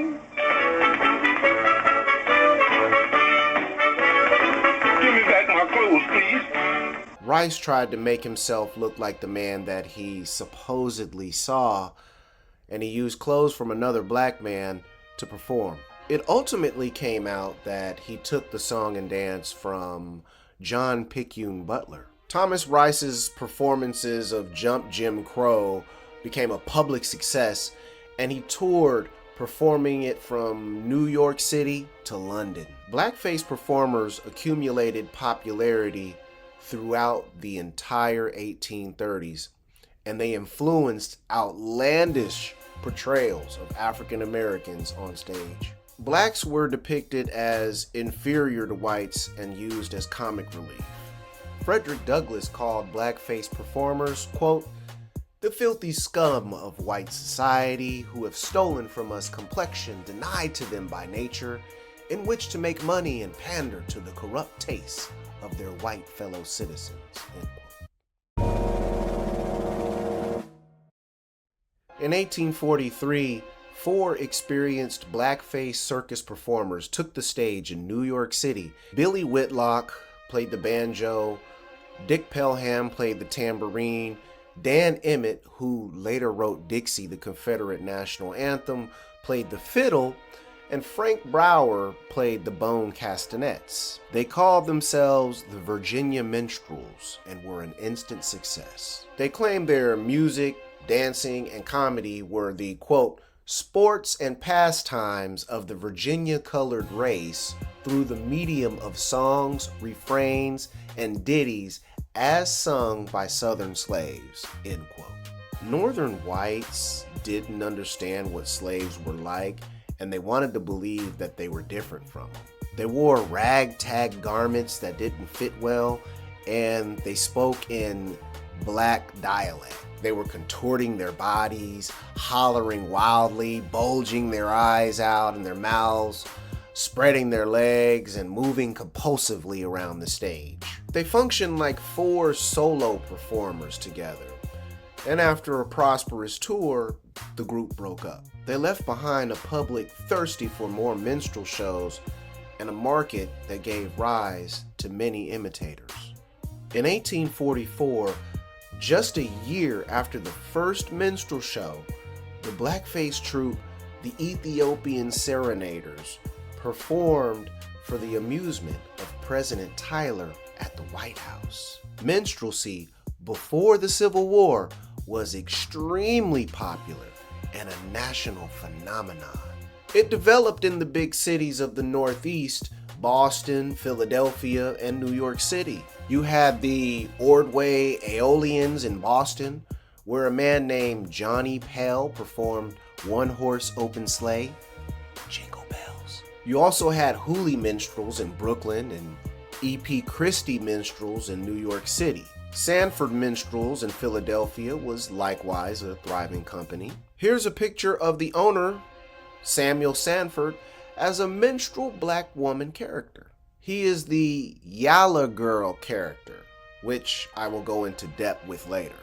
Give me back my clothes, please. Rice tried to make himself look like the man that he supposedly saw, and he used clothes from another black man to perform. It ultimately came out that he took the song and dance from John Picayune Butler. Thomas Rice's performances of Jump Jim Crow became a public success, and he toured, performing it from New York City to London. Blackface performers accumulated popularity throughout the entire 1830s, and they influenced outlandish portrayals of African Americans on stage. Blacks were depicted as inferior to whites and used as comic relief. Frederick Douglass called blackface performers, quote, "the filthy scum of white society who have stolen from us complexion denied to them by nature, in which to make money and pander to the corrupt tastes of their white fellow citizens." End quote. In 1843, 4 experienced blackface circus performers took the stage in New York City. Billy Whitlock played the banjo, Dick Pelham played the tambourine, Dan Emmett, who later wrote Dixie, the Confederate national anthem, played the fiddle, and Frank Brower played the bone castanets. They called themselves the Virginia Minstrels and were an instant success. They claimed their music, dancing, and comedy were the, quote, "sports and pastimes of the Virginia-colored race through the medium of songs, refrains, and ditties as sung by Southern slaves," end quote. Northern whites didn't understand what slaves were like, and they wanted to believe that they were different from them. They wore ragtag garments that didn't fit well, and they spoke in black dialect. They were contorting their bodies, hollering wildly, bulging their eyes out and their mouths, spreading their legs, and moving compulsively around the stage. They functioned like 4 solo performers together, and after a prosperous tour, the group broke up. They left behind a public thirsty for more minstrel shows and a market that gave rise to many imitators. In 1844, just a year after the first minstrel show, the blackface troupe, the Ethiopian Serenaders, performed for the amusement of President Tyler at the White House. Minstrelsy, before the Civil War, was extremely popular and a national phenomenon. It developed in the big cities of the Northeast, Boston, Philadelphia, and New York City. You had the Ordway Aeolians in Boston, where a man named Johnny Pell performed one-horse open sleigh. Jingle bells. You also had Hooley minstrels in Brooklyn and E.P. Christie minstrels in New York City. Sanford Minstrels in Philadelphia was likewise a thriving company. Here's a picture of the owner, Samuel Sanford, as a minstrel black woman character. He is the Yalla Girl character, which I will go into depth with later.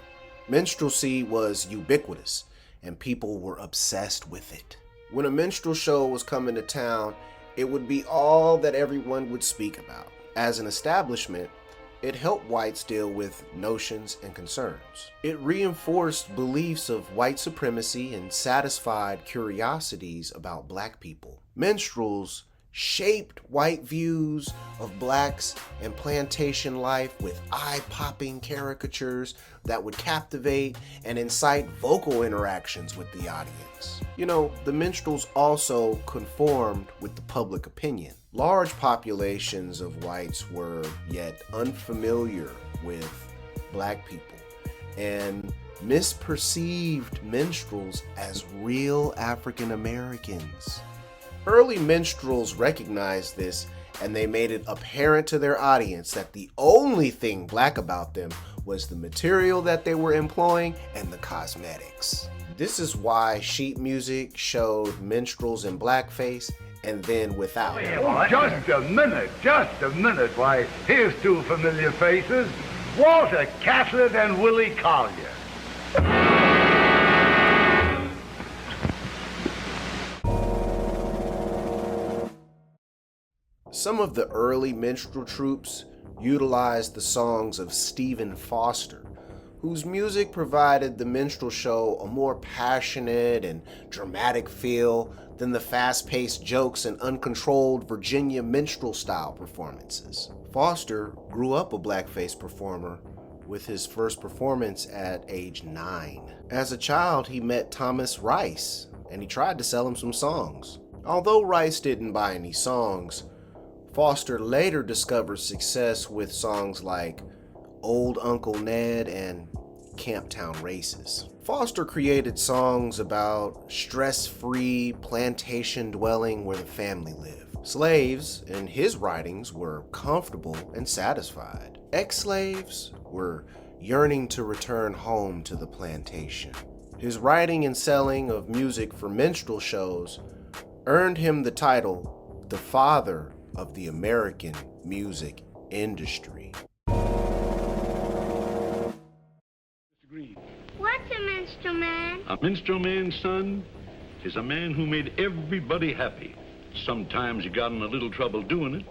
Minstrelsy was ubiquitous, and people were obsessed with it. When a minstrel show was coming to town, it would be all that everyone would speak about. As an establishment, it helped whites deal with notions and concerns. It reinforced beliefs of white supremacy and satisfied curiosities about black people. Minstrels shaped white views of blacks and plantation life with eye-popping caricatures that would captivate and incite vocal interactions with the audience. You know, the minstrels also conformed with the public opinion. Large populations of whites were yet unfamiliar with black people and misperceived minstrels as real African Americans. Early minstrels recognized this, and they made it apparent to their audience that the only thing black about them was the material that they were employing and the cosmetics. This is why sheet music showed minstrels in blackface and then without. Oh, just a minute. Why, here's two familiar faces, Walter Catlett and Willie Collier. Some of the early minstrel troupes utilized the songs of Stephen Foster, whose music provided the minstrel show a more passionate and dramatic feel than the fast-paced jokes and uncontrolled Virginia minstrel-style performances. Foster grew up a blackface performer with his first performance at age 9. As a child, he met Thomas Rice, and he tried to sell him some songs. Although Rice didn't buy any songs, Foster later discovered success with songs like Old Uncle Ned and Camptown Races. Foster created songs about stress-free plantation dwelling where the family lived. Slaves, in his writings, were comfortable and satisfied. Ex-slaves were yearning to return home to the plantation. His writing and selling of music for minstrel shows earned him the title the father of the American music industry. What's a minstrel man? A minstrel man, son, is a man who made everybody happy. Sometimes you got in a little trouble doing it.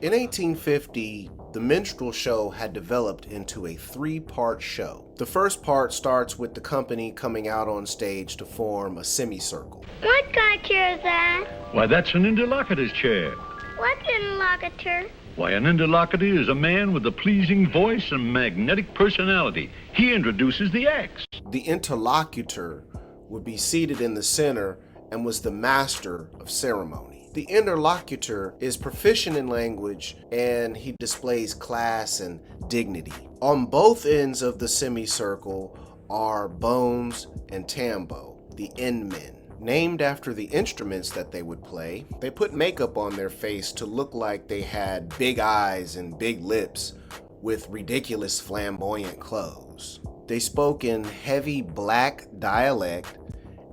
In 1850, the minstrel show had developed into a 3-part show. The first part starts with the company coming out on stage to form a semicircle. What kind of chair is that? Why, that's an interlocutor's chair. What's an interlocutor? Why, an interlocutor is a man with a pleasing voice and magnetic personality. He introduces the acts. The interlocutor would be seated in the center and was the master of ceremony. The interlocutor is proficient in language and he displays class and dignity. On both ends of the semicircle are Bones and Tambo, the end men. Named after the instruments that they would play, they put makeup on their face to look like they had big eyes and big lips with ridiculous flamboyant clothes. They spoke in heavy black dialect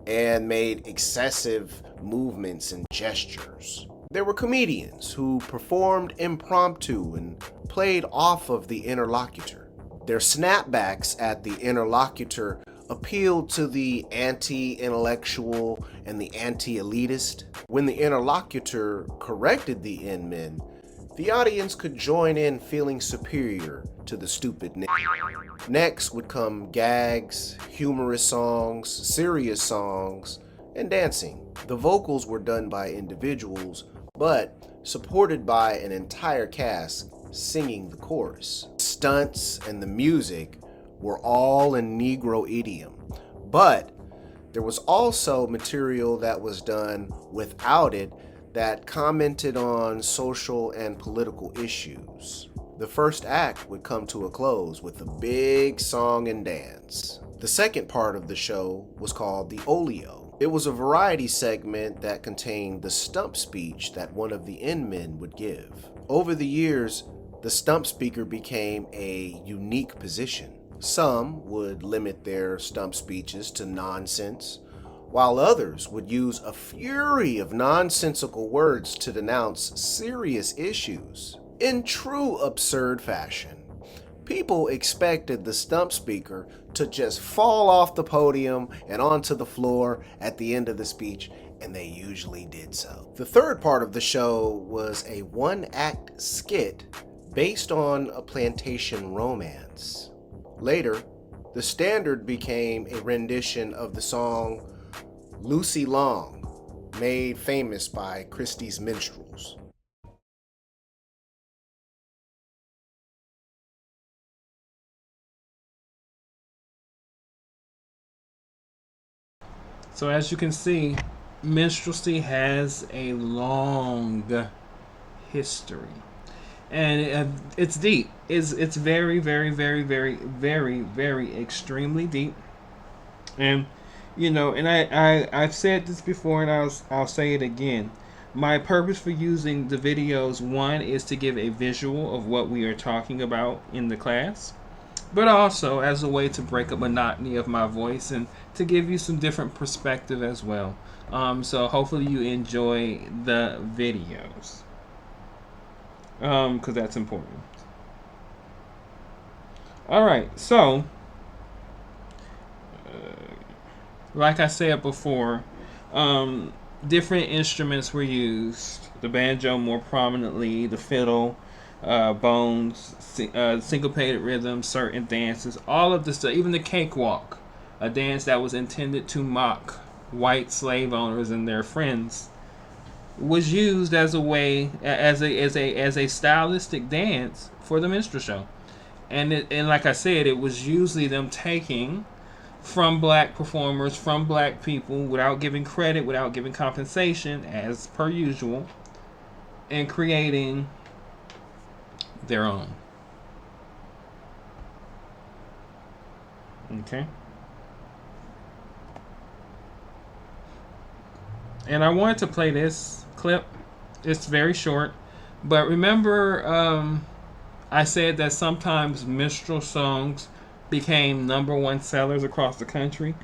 and made excessive movements and gestures. There were comedians who performed impromptu and played off of the interlocutor. Their snapbacks at the interlocutor appealed to the anti-intellectual and the anti-elitist. When the interlocutor corrected the end men, the audience could join in feeling superior to the stupid nigga. Next would come gags, humorous songs, serious songs, and dancing. The vocals were done by individuals, but supported by an entire cast singing the chorus. Stunts and the music were all in Negro idiom, but there was also material that was done without it that commented on social and political issues. The first act would come to a close with a big song and dance. The second part of the show was called the Olio. It was a variety segment that contained the stump speech that one of the end men would give. Over the years, the stump speaker became a unique position. Some would limit their stump speeches to nonsense, while others would use a fury of nonsensical words to denounce serious issues. In true absurd fashion, people expected the stump speaker to just fall off the podium and onto the floor at the end of the speech, and they usually did so. The third part of the show was a one-act skit based on a plantation romance. Later, the standard became a rendition of the song Lucy Long, made famous by Christie's Minstrels. So as you can see, minstrelsy has a long history. And it's deep. It's very, very, very, very, very, very extremely deep. And you know, and I've said this before, and I'll say it again. My purpose for using the videos, one, is to give a visual of what we are talking about in the class. but also as a way to break up monotony of my voice and to give you some different perspective as well. So hopefully you enjoy the videos, because that's important. Alright, so like I said before, different instruments were used. The banjo more prominently, the fiddle, bones, syncopated rhythms, certain dances, all of the stuff, even the cakewalk, a dance that was intended to mock white slave owners and their friends, was used as a way, as a stylistic dance for the minstrel show. And like I said, it was usually them taking from black performers, from black people, without giving credit, without giving compensation, as per usual, and creating their own. Okay. And I wanted to play this clip. It's very short, but remember, I said that sometimes minstrel songs became #1 sellers across the country.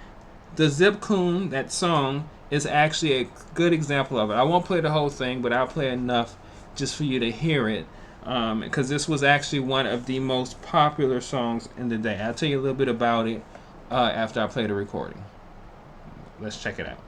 The Zip Coon, that song, is actually a good example of it. I won't play the whole thing, but I'll play enough just for you to hear it, because this was actually one of the most popular songs in the day. I'll tell you a little bit about it after I play the recording. Let's check it out.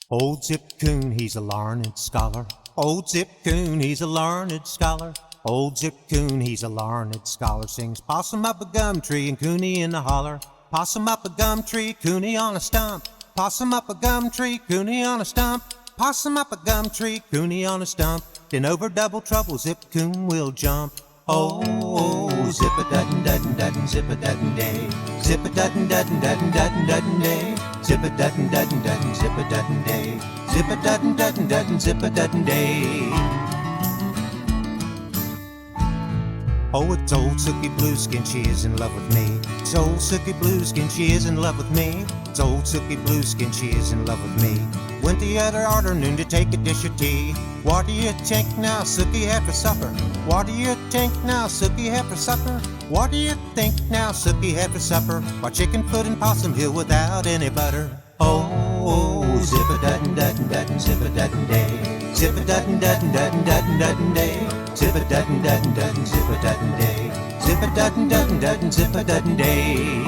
Old Zip Coon, he's a larned scholar. Old Zip Coon, he's a larned scholar. Old Zip Coon, he's a larned scholar. Sings possum up a gum tree and cooney in the holler. Possum up a gum tree, cooney on a stump. Possum up a gum tree, cooney on a stump. Possum up a gum tree, cooney on a stump. Then over double trouble, Zip Coon will jump. Oh, zip-a-dudden-dudden-dudden, zip-a-dudden-day. Zip-a-dudden-dudden-dudden-dudden-dudden-day. Zip-a-dudden-dudden-dudden, zip-a-dudden-day. Zip-a-dudden-dudden-dudden, zip-a-dudden-day. Oh, it's old Sookie Blueskin, she is in love with me. It's old Sookie Blueskin, she is in love with me. It's old Sookie Blueskin, she is in love with me. Went the other afternoon to take a dish of tea. What do you think now, Sookie, had for supper? What do you think now, Sookie, had for supper? What do you think now, Sookie, had for supper? Why, chicken foot and possum hill without any butter. Oh, zip-a-dudden-dudden-dudden, zip-a-dudden-day. Zip-a-dudden-dudden-dudden-dudden-dudden-day. Zip-a-dudden-dudden-dudden, zip-a-dudden-day. Zip-a-dudden-dudden-dudden, zip-a-dudden-day.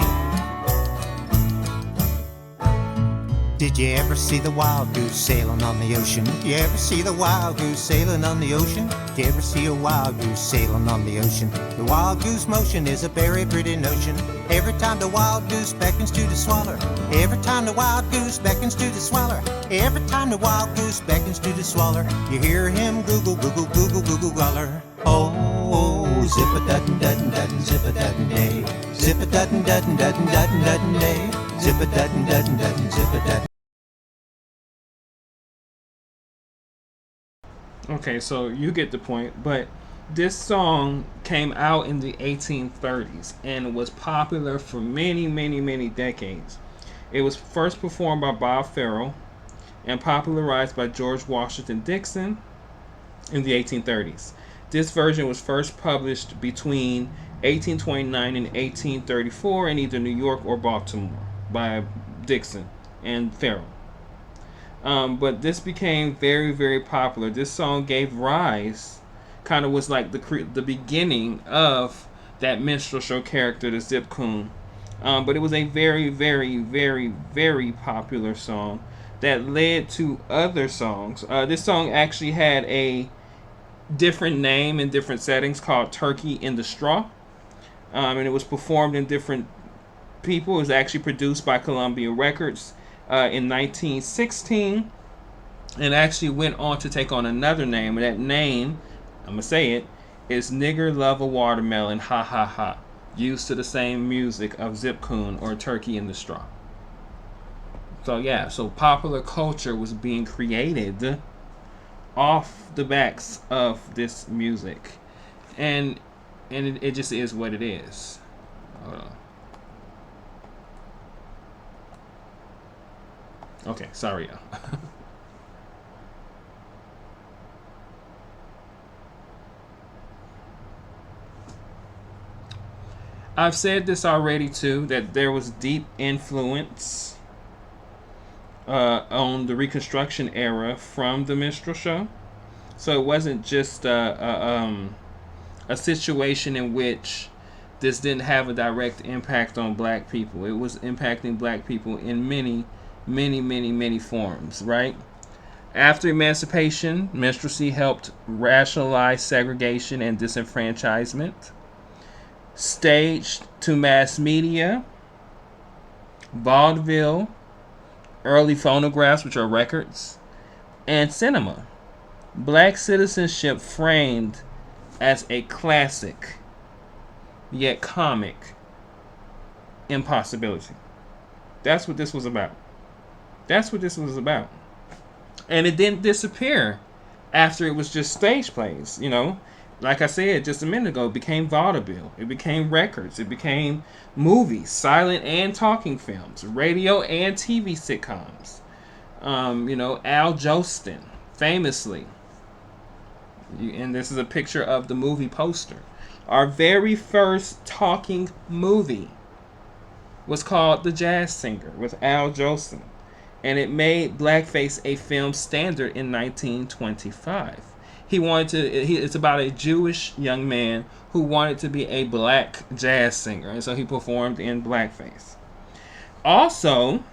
Did you ever see the wild goose sailing on the ocean? Did you ever see the wild goose sailing on the ocean? Did you ever see a wild goose sailing on the ocean? The wild goose motion is a very pretty notion. Every time the wild goose beckons to the swaller. Every time the wild goose beckons to the swaller. Every time the wild goose beckons to the swaller. You hear him google, google, google, google, goller. Oh, zip-a-dudden-dudden-dudden, zip-a-dudden-day. Zip-a-dudden-dudden-dudden-dudden-dudden-day. Zip-a-dudden-dudden-dudden, zip-a-dudden. Okay, so you get the point, but this song came out in the 1830s and was popular for many, many, many decades. It was first performed by Bob Farrell and popularized by George Washington Dixon in the 1830s. This version was first published between 1829 and 1834 in either New York or Baltimore by Dixon and Farrell. But this became very, very popular. This song gave rise, kind of was like the beginning of that minstrel show character, the Zip Coon. But it was a very, very, very, very popular song that led to other songs. This song actually had a different name in different settings called Turkey in the Straw. And it was performed in different people. It was actually produced by Columbia Records in 1916, and actually went on to take on another name, and that name, I'm gonna say it, is Nigger Love a Watermelon, Ha Ha Ha, used to the same music of Zip Coon or Turkey in the Straw. So yeah, so popular culture was being created off the backs of this music, and it just is what it is. Hold on. Okay, sorry, y'all. I've said this already too, that there was deep influence on the Reconstruction era from the minstrel show. So it wasn't just a situation in which this didn't have a direct impact on black people. It was impacting black people in many, many, many, many forms, right? After emancipation, minstrelsy helped rationalize segregation and disenfranchisement. Staged to mass media, vaudeville, early phonographs, which are records, and cinema. Black citizenship framed as a classic, yet comic impossibility. That's what this was about. That's what this was about. And it didn't disappear after it was just stage plays, you know. Like I said just a minute ago, it became vaudeville. It became records. It became movies, silent and talking films, radio and TV sitcoms. You know, Al Jolson, famously. And this is a picture of the movie poster. Our very first talking movie was called The Jazz Singer with Al Jolson. And it made blackface a film standard in 1925. It's about a Jewish young man who wanted to be a black jazz singer, and so he performed in blackface. Also,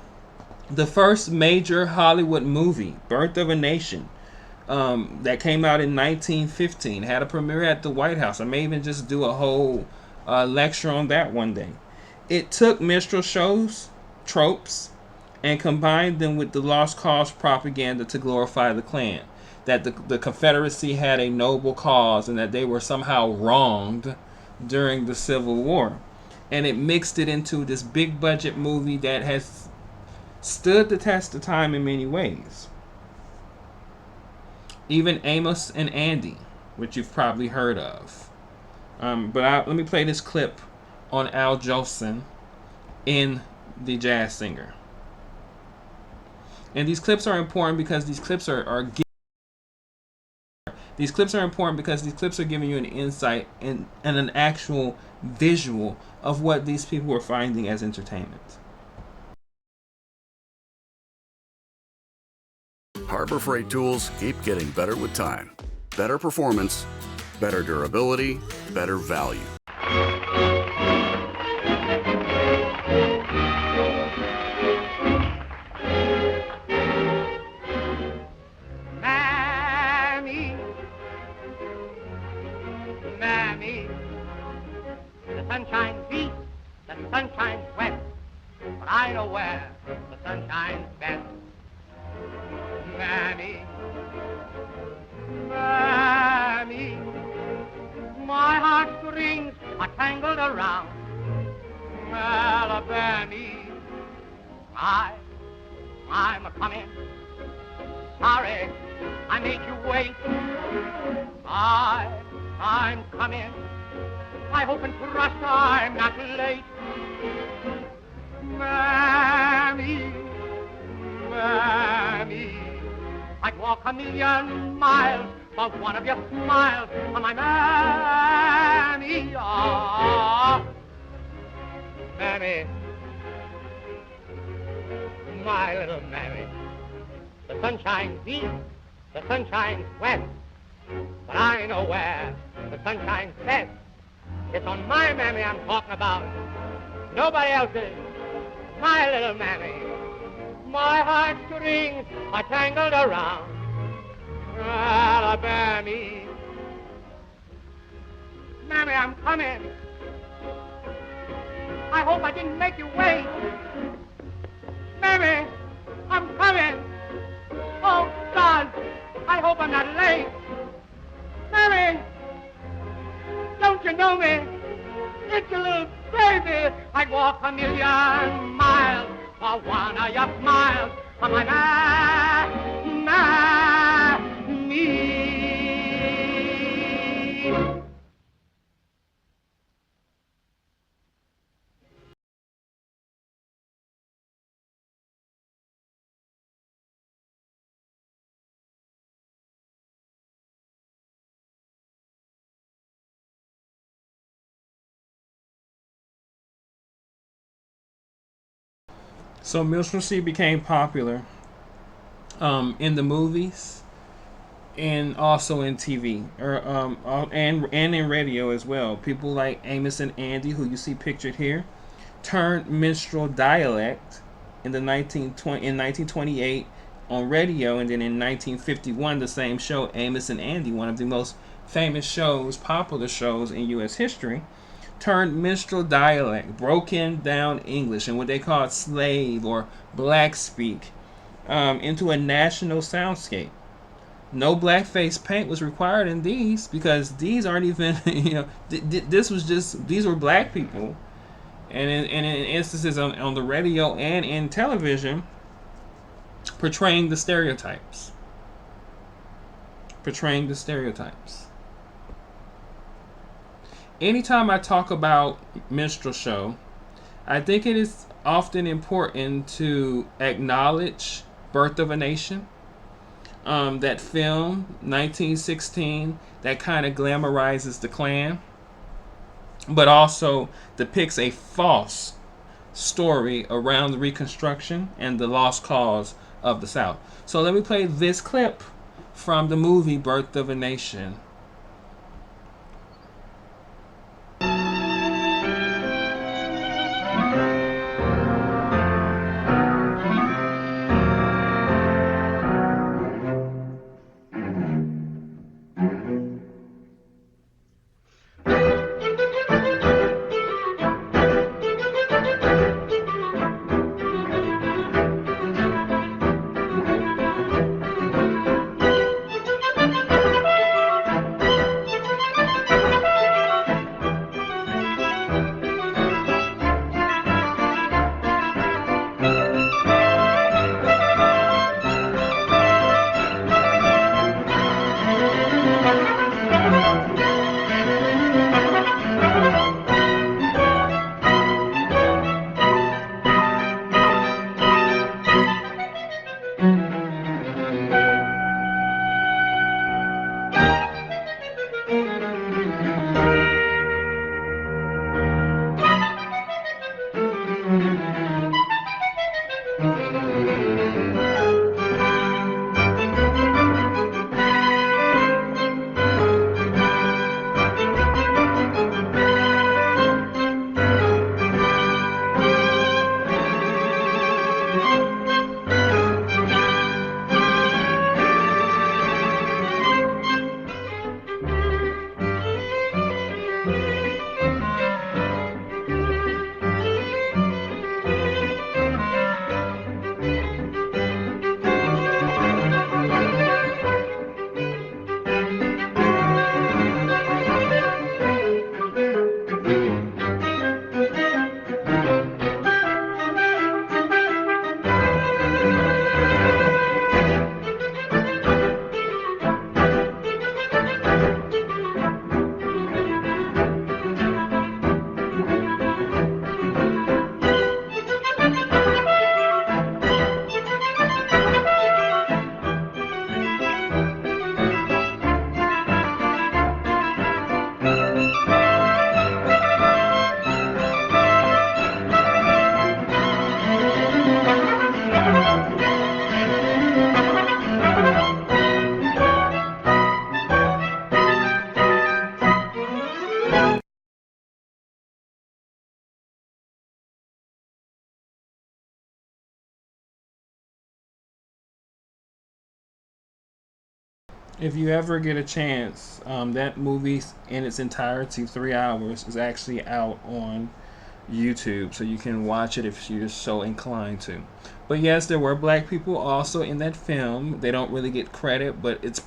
the first major Hollywood movie, Birth of a Nation, that came out in 1915, had a premiere at the White House. I may even just do a whole lecture on that one day. It took minstrel shows, tropes, and combined them with the lost cause propaganda to glorify the Klan. That the Confederacy had a noble cause and that they were somehow wronged during the Civil War. And it mixed it into this big budget movie that has stood the test of time in many ways. Even Amos and Andy, which you've probably heard of. Let me play this clip on Al Jolson in The Jazz Singer. And these clips are important because these clips are giving you an insight and an actual visual of what these people were finding as entertainment. Harbor Freight tools keep getting better with time. Better performance, better durability, better value. Mammy, the sun shines east, the sun shines west, but I know where the sun shines best. Mammy, Mammy, my heartstrings are tangled around Alabama. I'm a-coming. Sorry, I made you wait. I'm coming. I hope and trust I'm not late. Mammy, Mammy, I'd walk 1,000,000 miles for one of your smiles. Oh, my Mammy, oh, Mammy, my little Mammy. The sun shines east, the sun shines west, but I know where the sun shines best. It's on my Mammy I'm talking about, nobody else's. My little Mammy, my heartstrings are tangled around Alabama. Mammy, I'm coming. I hope I didn't make you wait. Mammy, I'm coming. Oh, God, I hope I'm not late. Mammy, don't you know me? It's a little baby. I'd walk 1,000,000 miles for one of your smiles. Oh, my Mammy. So minstrelsy became popular in the movies and also in TV and in radio as well. People like Amos and Andy, who you see pictured here, turned minstrel dialect in 1928 on radio, and then in 1951 the same show, Amos and Andy, one of the most famous shows, popular shows in U.S. history, turned minstrel dialect, broken down English and what they called slave or black speak, into a national soundscape. No blackface paint was required in these because these aren't even, these were black people. And in instances on the radio and in television, portraying the stereotypes. Anytime I talk about minstrel show, I think it is often important to acknowledge Birth of a Nation. That film, 1916, that kind of glamorizes the Klan, but also depicts a false story around the Reconstruction and the lost cause of the South. So let me play this clip from the movie Birth of a Nation. If you ever get a chance, that movie in its entirety, 3 hours, is actually out on YouTube, so you can watch it if you're so inclined to. But yes, there were black people also in that film. They don't really get credit, but it's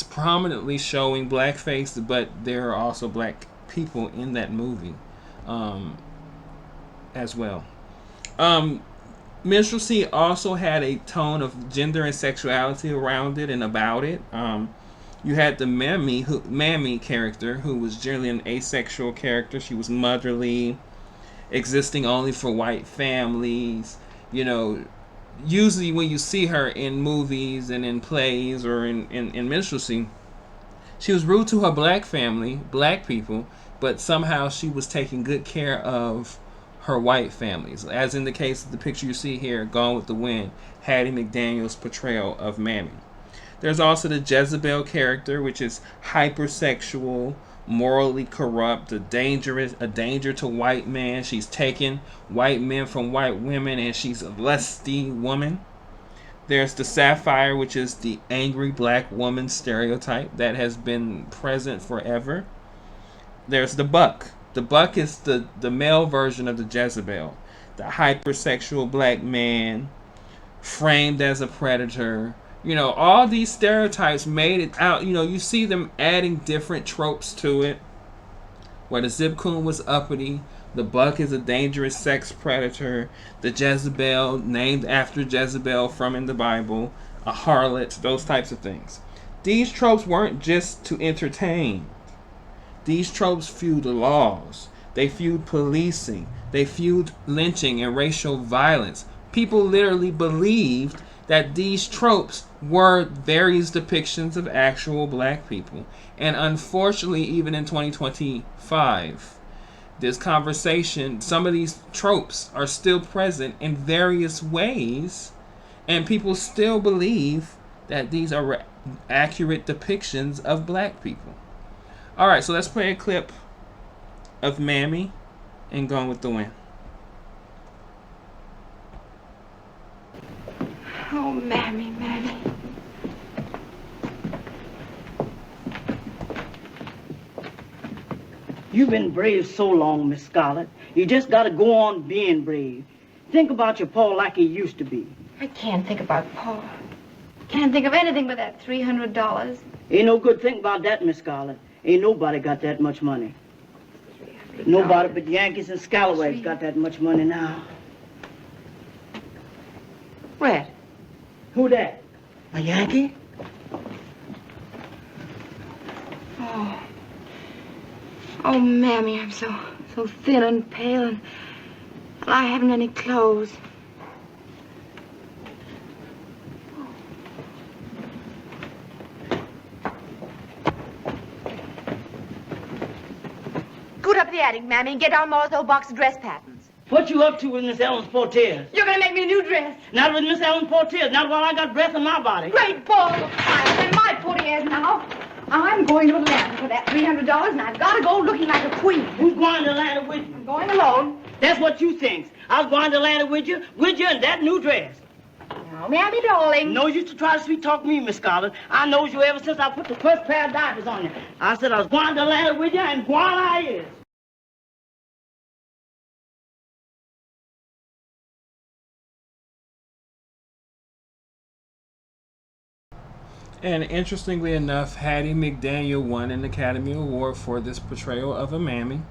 prominently showing blackface, but there are also black people in that movie as well. Minstrelsy also had a tone of gender and sexuality around it and about it. You had the Mammy character, who was generally an asexual character. She was motherly, existing only for white families. You know, usually when you see her in movies and in plays or in Minstrelsy, she was rude to her black family, black people, but somehow she was taking good care of her white families, as in the case of the picture you see here, Gone with the Wind, Hattie McDaniel's portrayal of Mammy. There's also the Jezebel character, which is hypersexual, morally corrupt, a danger to white men. She's taking white men from white women, and she's a lusty woman. There's the Sapphire, which is the angry black woman stereotype that has been present forever. There's the Buck. The Buck is the male version of the Jezebel. The hypersexual black man, framed as a predator. You know, all these stereotypes made it out. You know, you see them adding different tropes to it. Where the Zip Coon was uppity, the Buck is a dangerous sex predator, the Jezebel, named after Jezebel from in the Bible, a harlot, those types of things. These tropes weren't just to entertain. These tropes fueled laws. They fueled policing. They fueled lynching and racial violence. People literally believed that these tropes were various depictions of actual black people. And unfortunately, even in 2025, this conversation, some of these tropes are still present in various ways, and people still believe that these are accurate depictions of black people. Alright, so let's play a clip of Mammy and Gone with the Wind. Oh, Mammy, Mammy. You've been brave so long, Miss Scarlett. You just gotta go on being brave. Think about your Pa like he used to be. I can't think about Pa. Can't think of anything but that $300. Ain't no good thinking about that, Miss Scarlett. Ain't nobody got that much money. Nobody but Yankees and Scalawags got that much money now. Red. Who that? A Yankee? Oh. Oh, Mammy, I'm so thin and pale, and I haven't any clothes. Scoot up the attic, Mammy, and get down Ma's old box of dress patterns. What you up to with Miss Ellen's portiers? You're gonna make me a new dress. Not with Miss Ellen's portiers, not while I got breath in my body. Great balls of fire, and my portiers now. I'm going to Atlanta for that $300, and I've got to go looking like a queen. Who's going to Atlanta with you? I'm going alone. That's what you think. I was going to Atlanta with you in that new dress. Now, Mammy, darling. No use to try to sweet talk me, Miss Scarlett. I knows you ever since I put the first pair of diapers on you. I said I was going to Atlanta with you, and going I is. And interestingly enough, Hattie McDaniel won an Academy Award for this portrayal of a Mammy.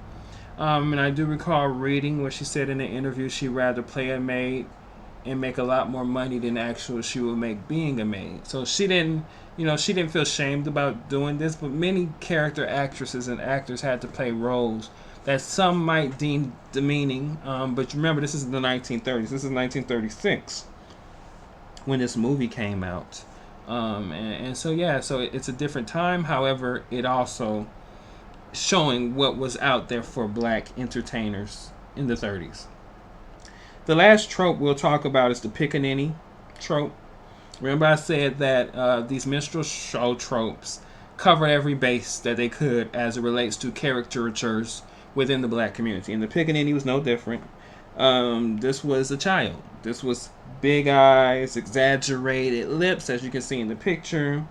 And I do recall reading where she said in an interview she'd rather play a maid and make a lot more money than actually she would make being a maid. So she didn't feel shamed about doing this, but many character actresses and actors had to play roles that some might deem demeaning. But remember, this is the 1930s. This is 1936 when this movie came out. So it's a different time. However, it also showing what was out there for black entertainers in the 30s. The last trope we'll talk about is the pickaninny trope. Remember I said that these minstrel show tropes covered every base that they could as it relates to caricatures within the black community. And the pickaninny was no different. This was a child. This was big eyes, exaggerated lips, as you can see in the picture,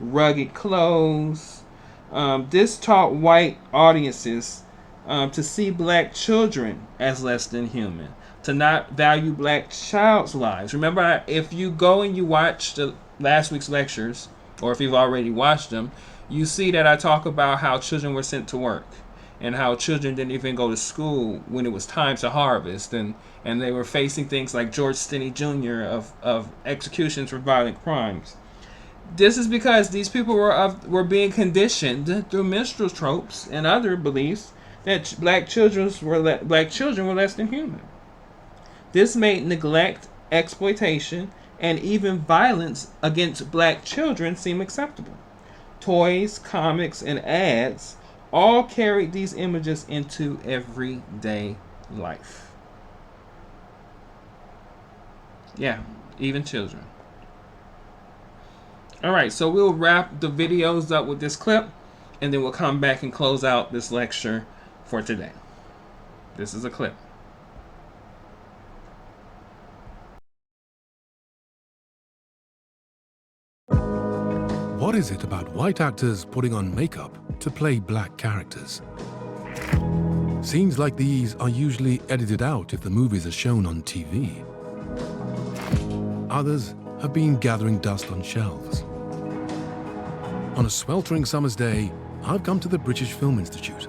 rugged clothes. This taught white audiences to see black children as less than human, to not value black child's lives. Remember, if you go and you watch the last week's lectures, or if you've already watched them, you see that I talk about how children were sent to work, and how children didn't even go to school when it was time to harvest, and they were facing things like George Stinney Jr. of executions for violent crimes. This is because these people were being conditioned through minstrel tropes and other beliefs that black children were less than human. This made neglect, exploitation, and even violence against black children seem acceptable. Toys, comics, and ads all carried these images into everyday life. Yeah, even children. Alright, so we'll wrap the videos up with this clip, and then we'll come back and close out this lecture for today. This is a clip. What is it about white actors putting on makeup to play black characters? Scenes like these are usually edited out if the movies are shown on TV. Others have been gathering dust on shelves. On a sweltering summer's day, I've come to the British Film Institute,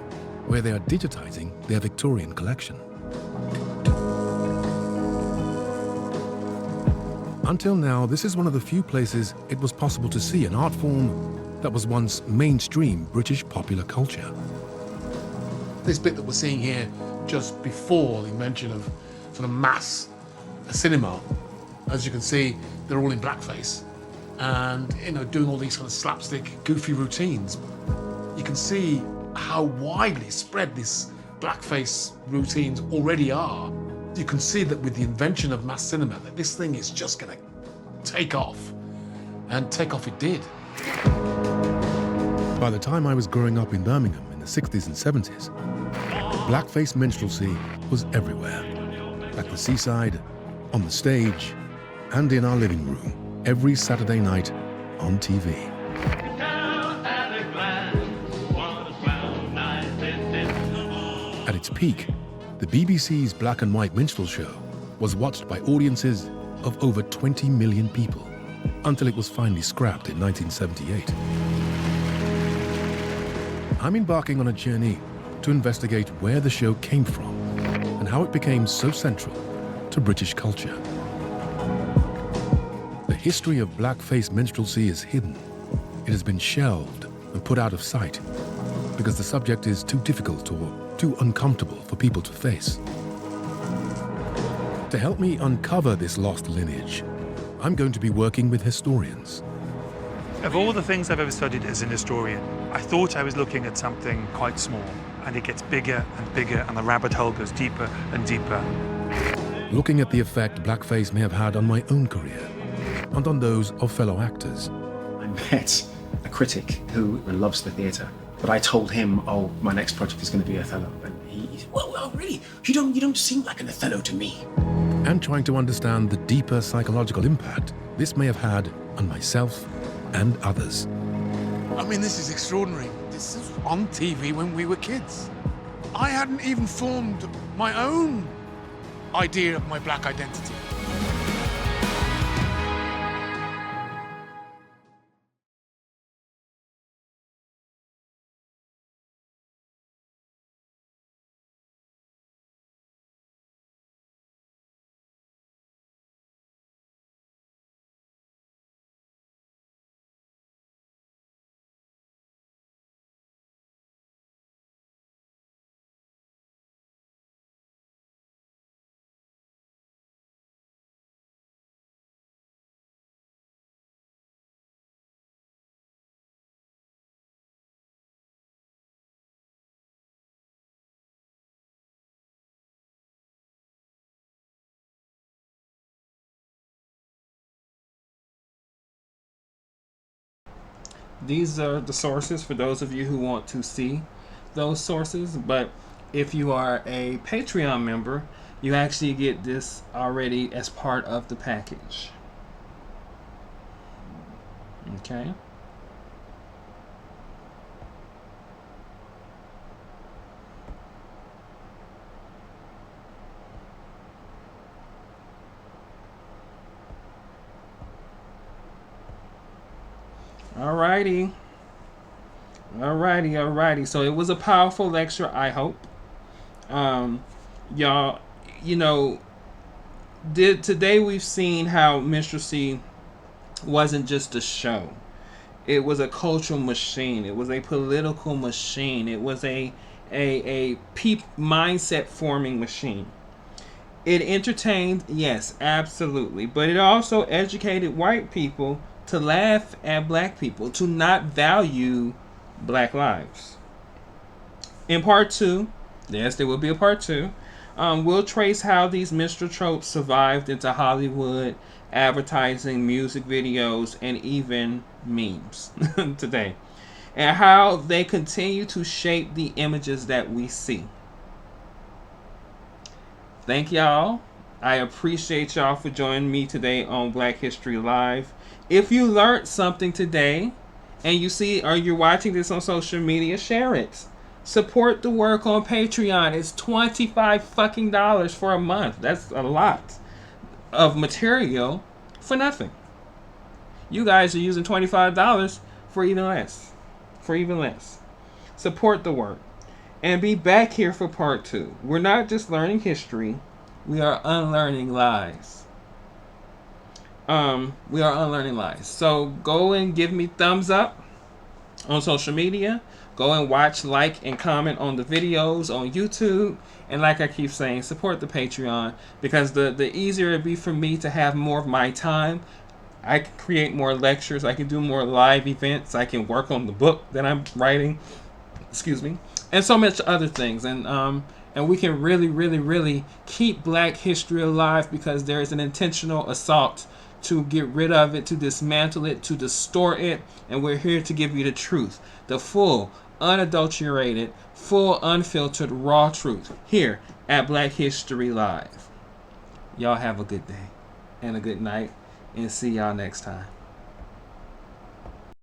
where they are digitizing their Victorian collection. Until now, this is one of the few places it was possible to see an art form that was once mainstream British popular culture. This bit that we're seeing here just before the invention of sort of mass cinema, as you can see, they're all in blackface and, you know, doing all these kind of slapstick, goofy routines. You can see how widely spread these blackface routines already are. You can see that with the invention of mass cinema, that this thing is just going to take off. And take off it did. By the time I was growing up in Birmingham in the 60s and 70s, blackface minstrelsy was everywhere. At the seaside, on the stage, and in our living room, every Saturday night on TV. At its peak, the BBC's black and white minstrel show was watched by audiences of over 20 million people until it was finally scrapped in 1978. I'm embarking on a journey to investigate where the show came from and how it became so central to British culture. The history of blackface minstrelsy is hidden. It has been shelved and put out of sight because the subject is too difficult or too uncomfortable for people to face. To help me uncover this lost lineage, I'm going to be working with historians. Of all the things I've ever studied as an historian, I thought I was looking at something quite small, and it gets bigger and bigger, and the rabbit hole goes deeper and deeper. Looking at the effect blackface may have had on my own career and on those of fellow actors. I met a critic who loves the theatre. But I told him, oh, my next project is going to be Othello. And he said, well, really? You don't seem like an Othello to me. And trying to understand the deeper psychological impact this may have had on myself and others. I mean, this is extraordinary. This is on TV when we were kids. I hadn't even formed my own idea of my black identity. These are the sources for those of you who want to see those sources, but if you are a Patreon member, you actually get this already as part of the package. Okay. Alrighty. So it was a powerful lecture, I hope. Y'all, you know, today we've seen how minstrelsy wasn't just a show. It was a cultural machine. It was a political machine. It was a mindset forming machine. It entertained, yes, absolutely, but it also educated white people to laugh at black people, to not value black lives. In part 2, yes, there will be a part 2, We'll trace how these minstrel tropes survived into Hollywood, advertising, music videos, and even memes today, and how they continue to shape the images that we see. Thank y'all. I appreciate y'all for joining me today on Black History Live. If you learned something today and you see or you're watching this on social media, share it. Support the work on Patreon. It's $25 for a month. That's a lot of material for nothing. You guys are using $25 for even less. Support the work. And be back here for part 2. We're not just learning history. We are unlearning lies. So go and give me thumbs up on social media. Go and watch, like, and comment on the videos on YouTube. And like I keep saying, support the Patreon, because the easier it be for me to have more of my time, I can create more lectures. I can do more live events. I can work on the book that I'm writing. Excuse me. And so much other things. And we can really, really, really keep Black history alive, because there is an intentional assault to get rid of it, to dismantle it, to distort it. And we're here to give you the truth, the full, unadulterated, full, unfiltered, raw truth here at Black History Live. Y'all have a good day and a good night, and see y'all next time.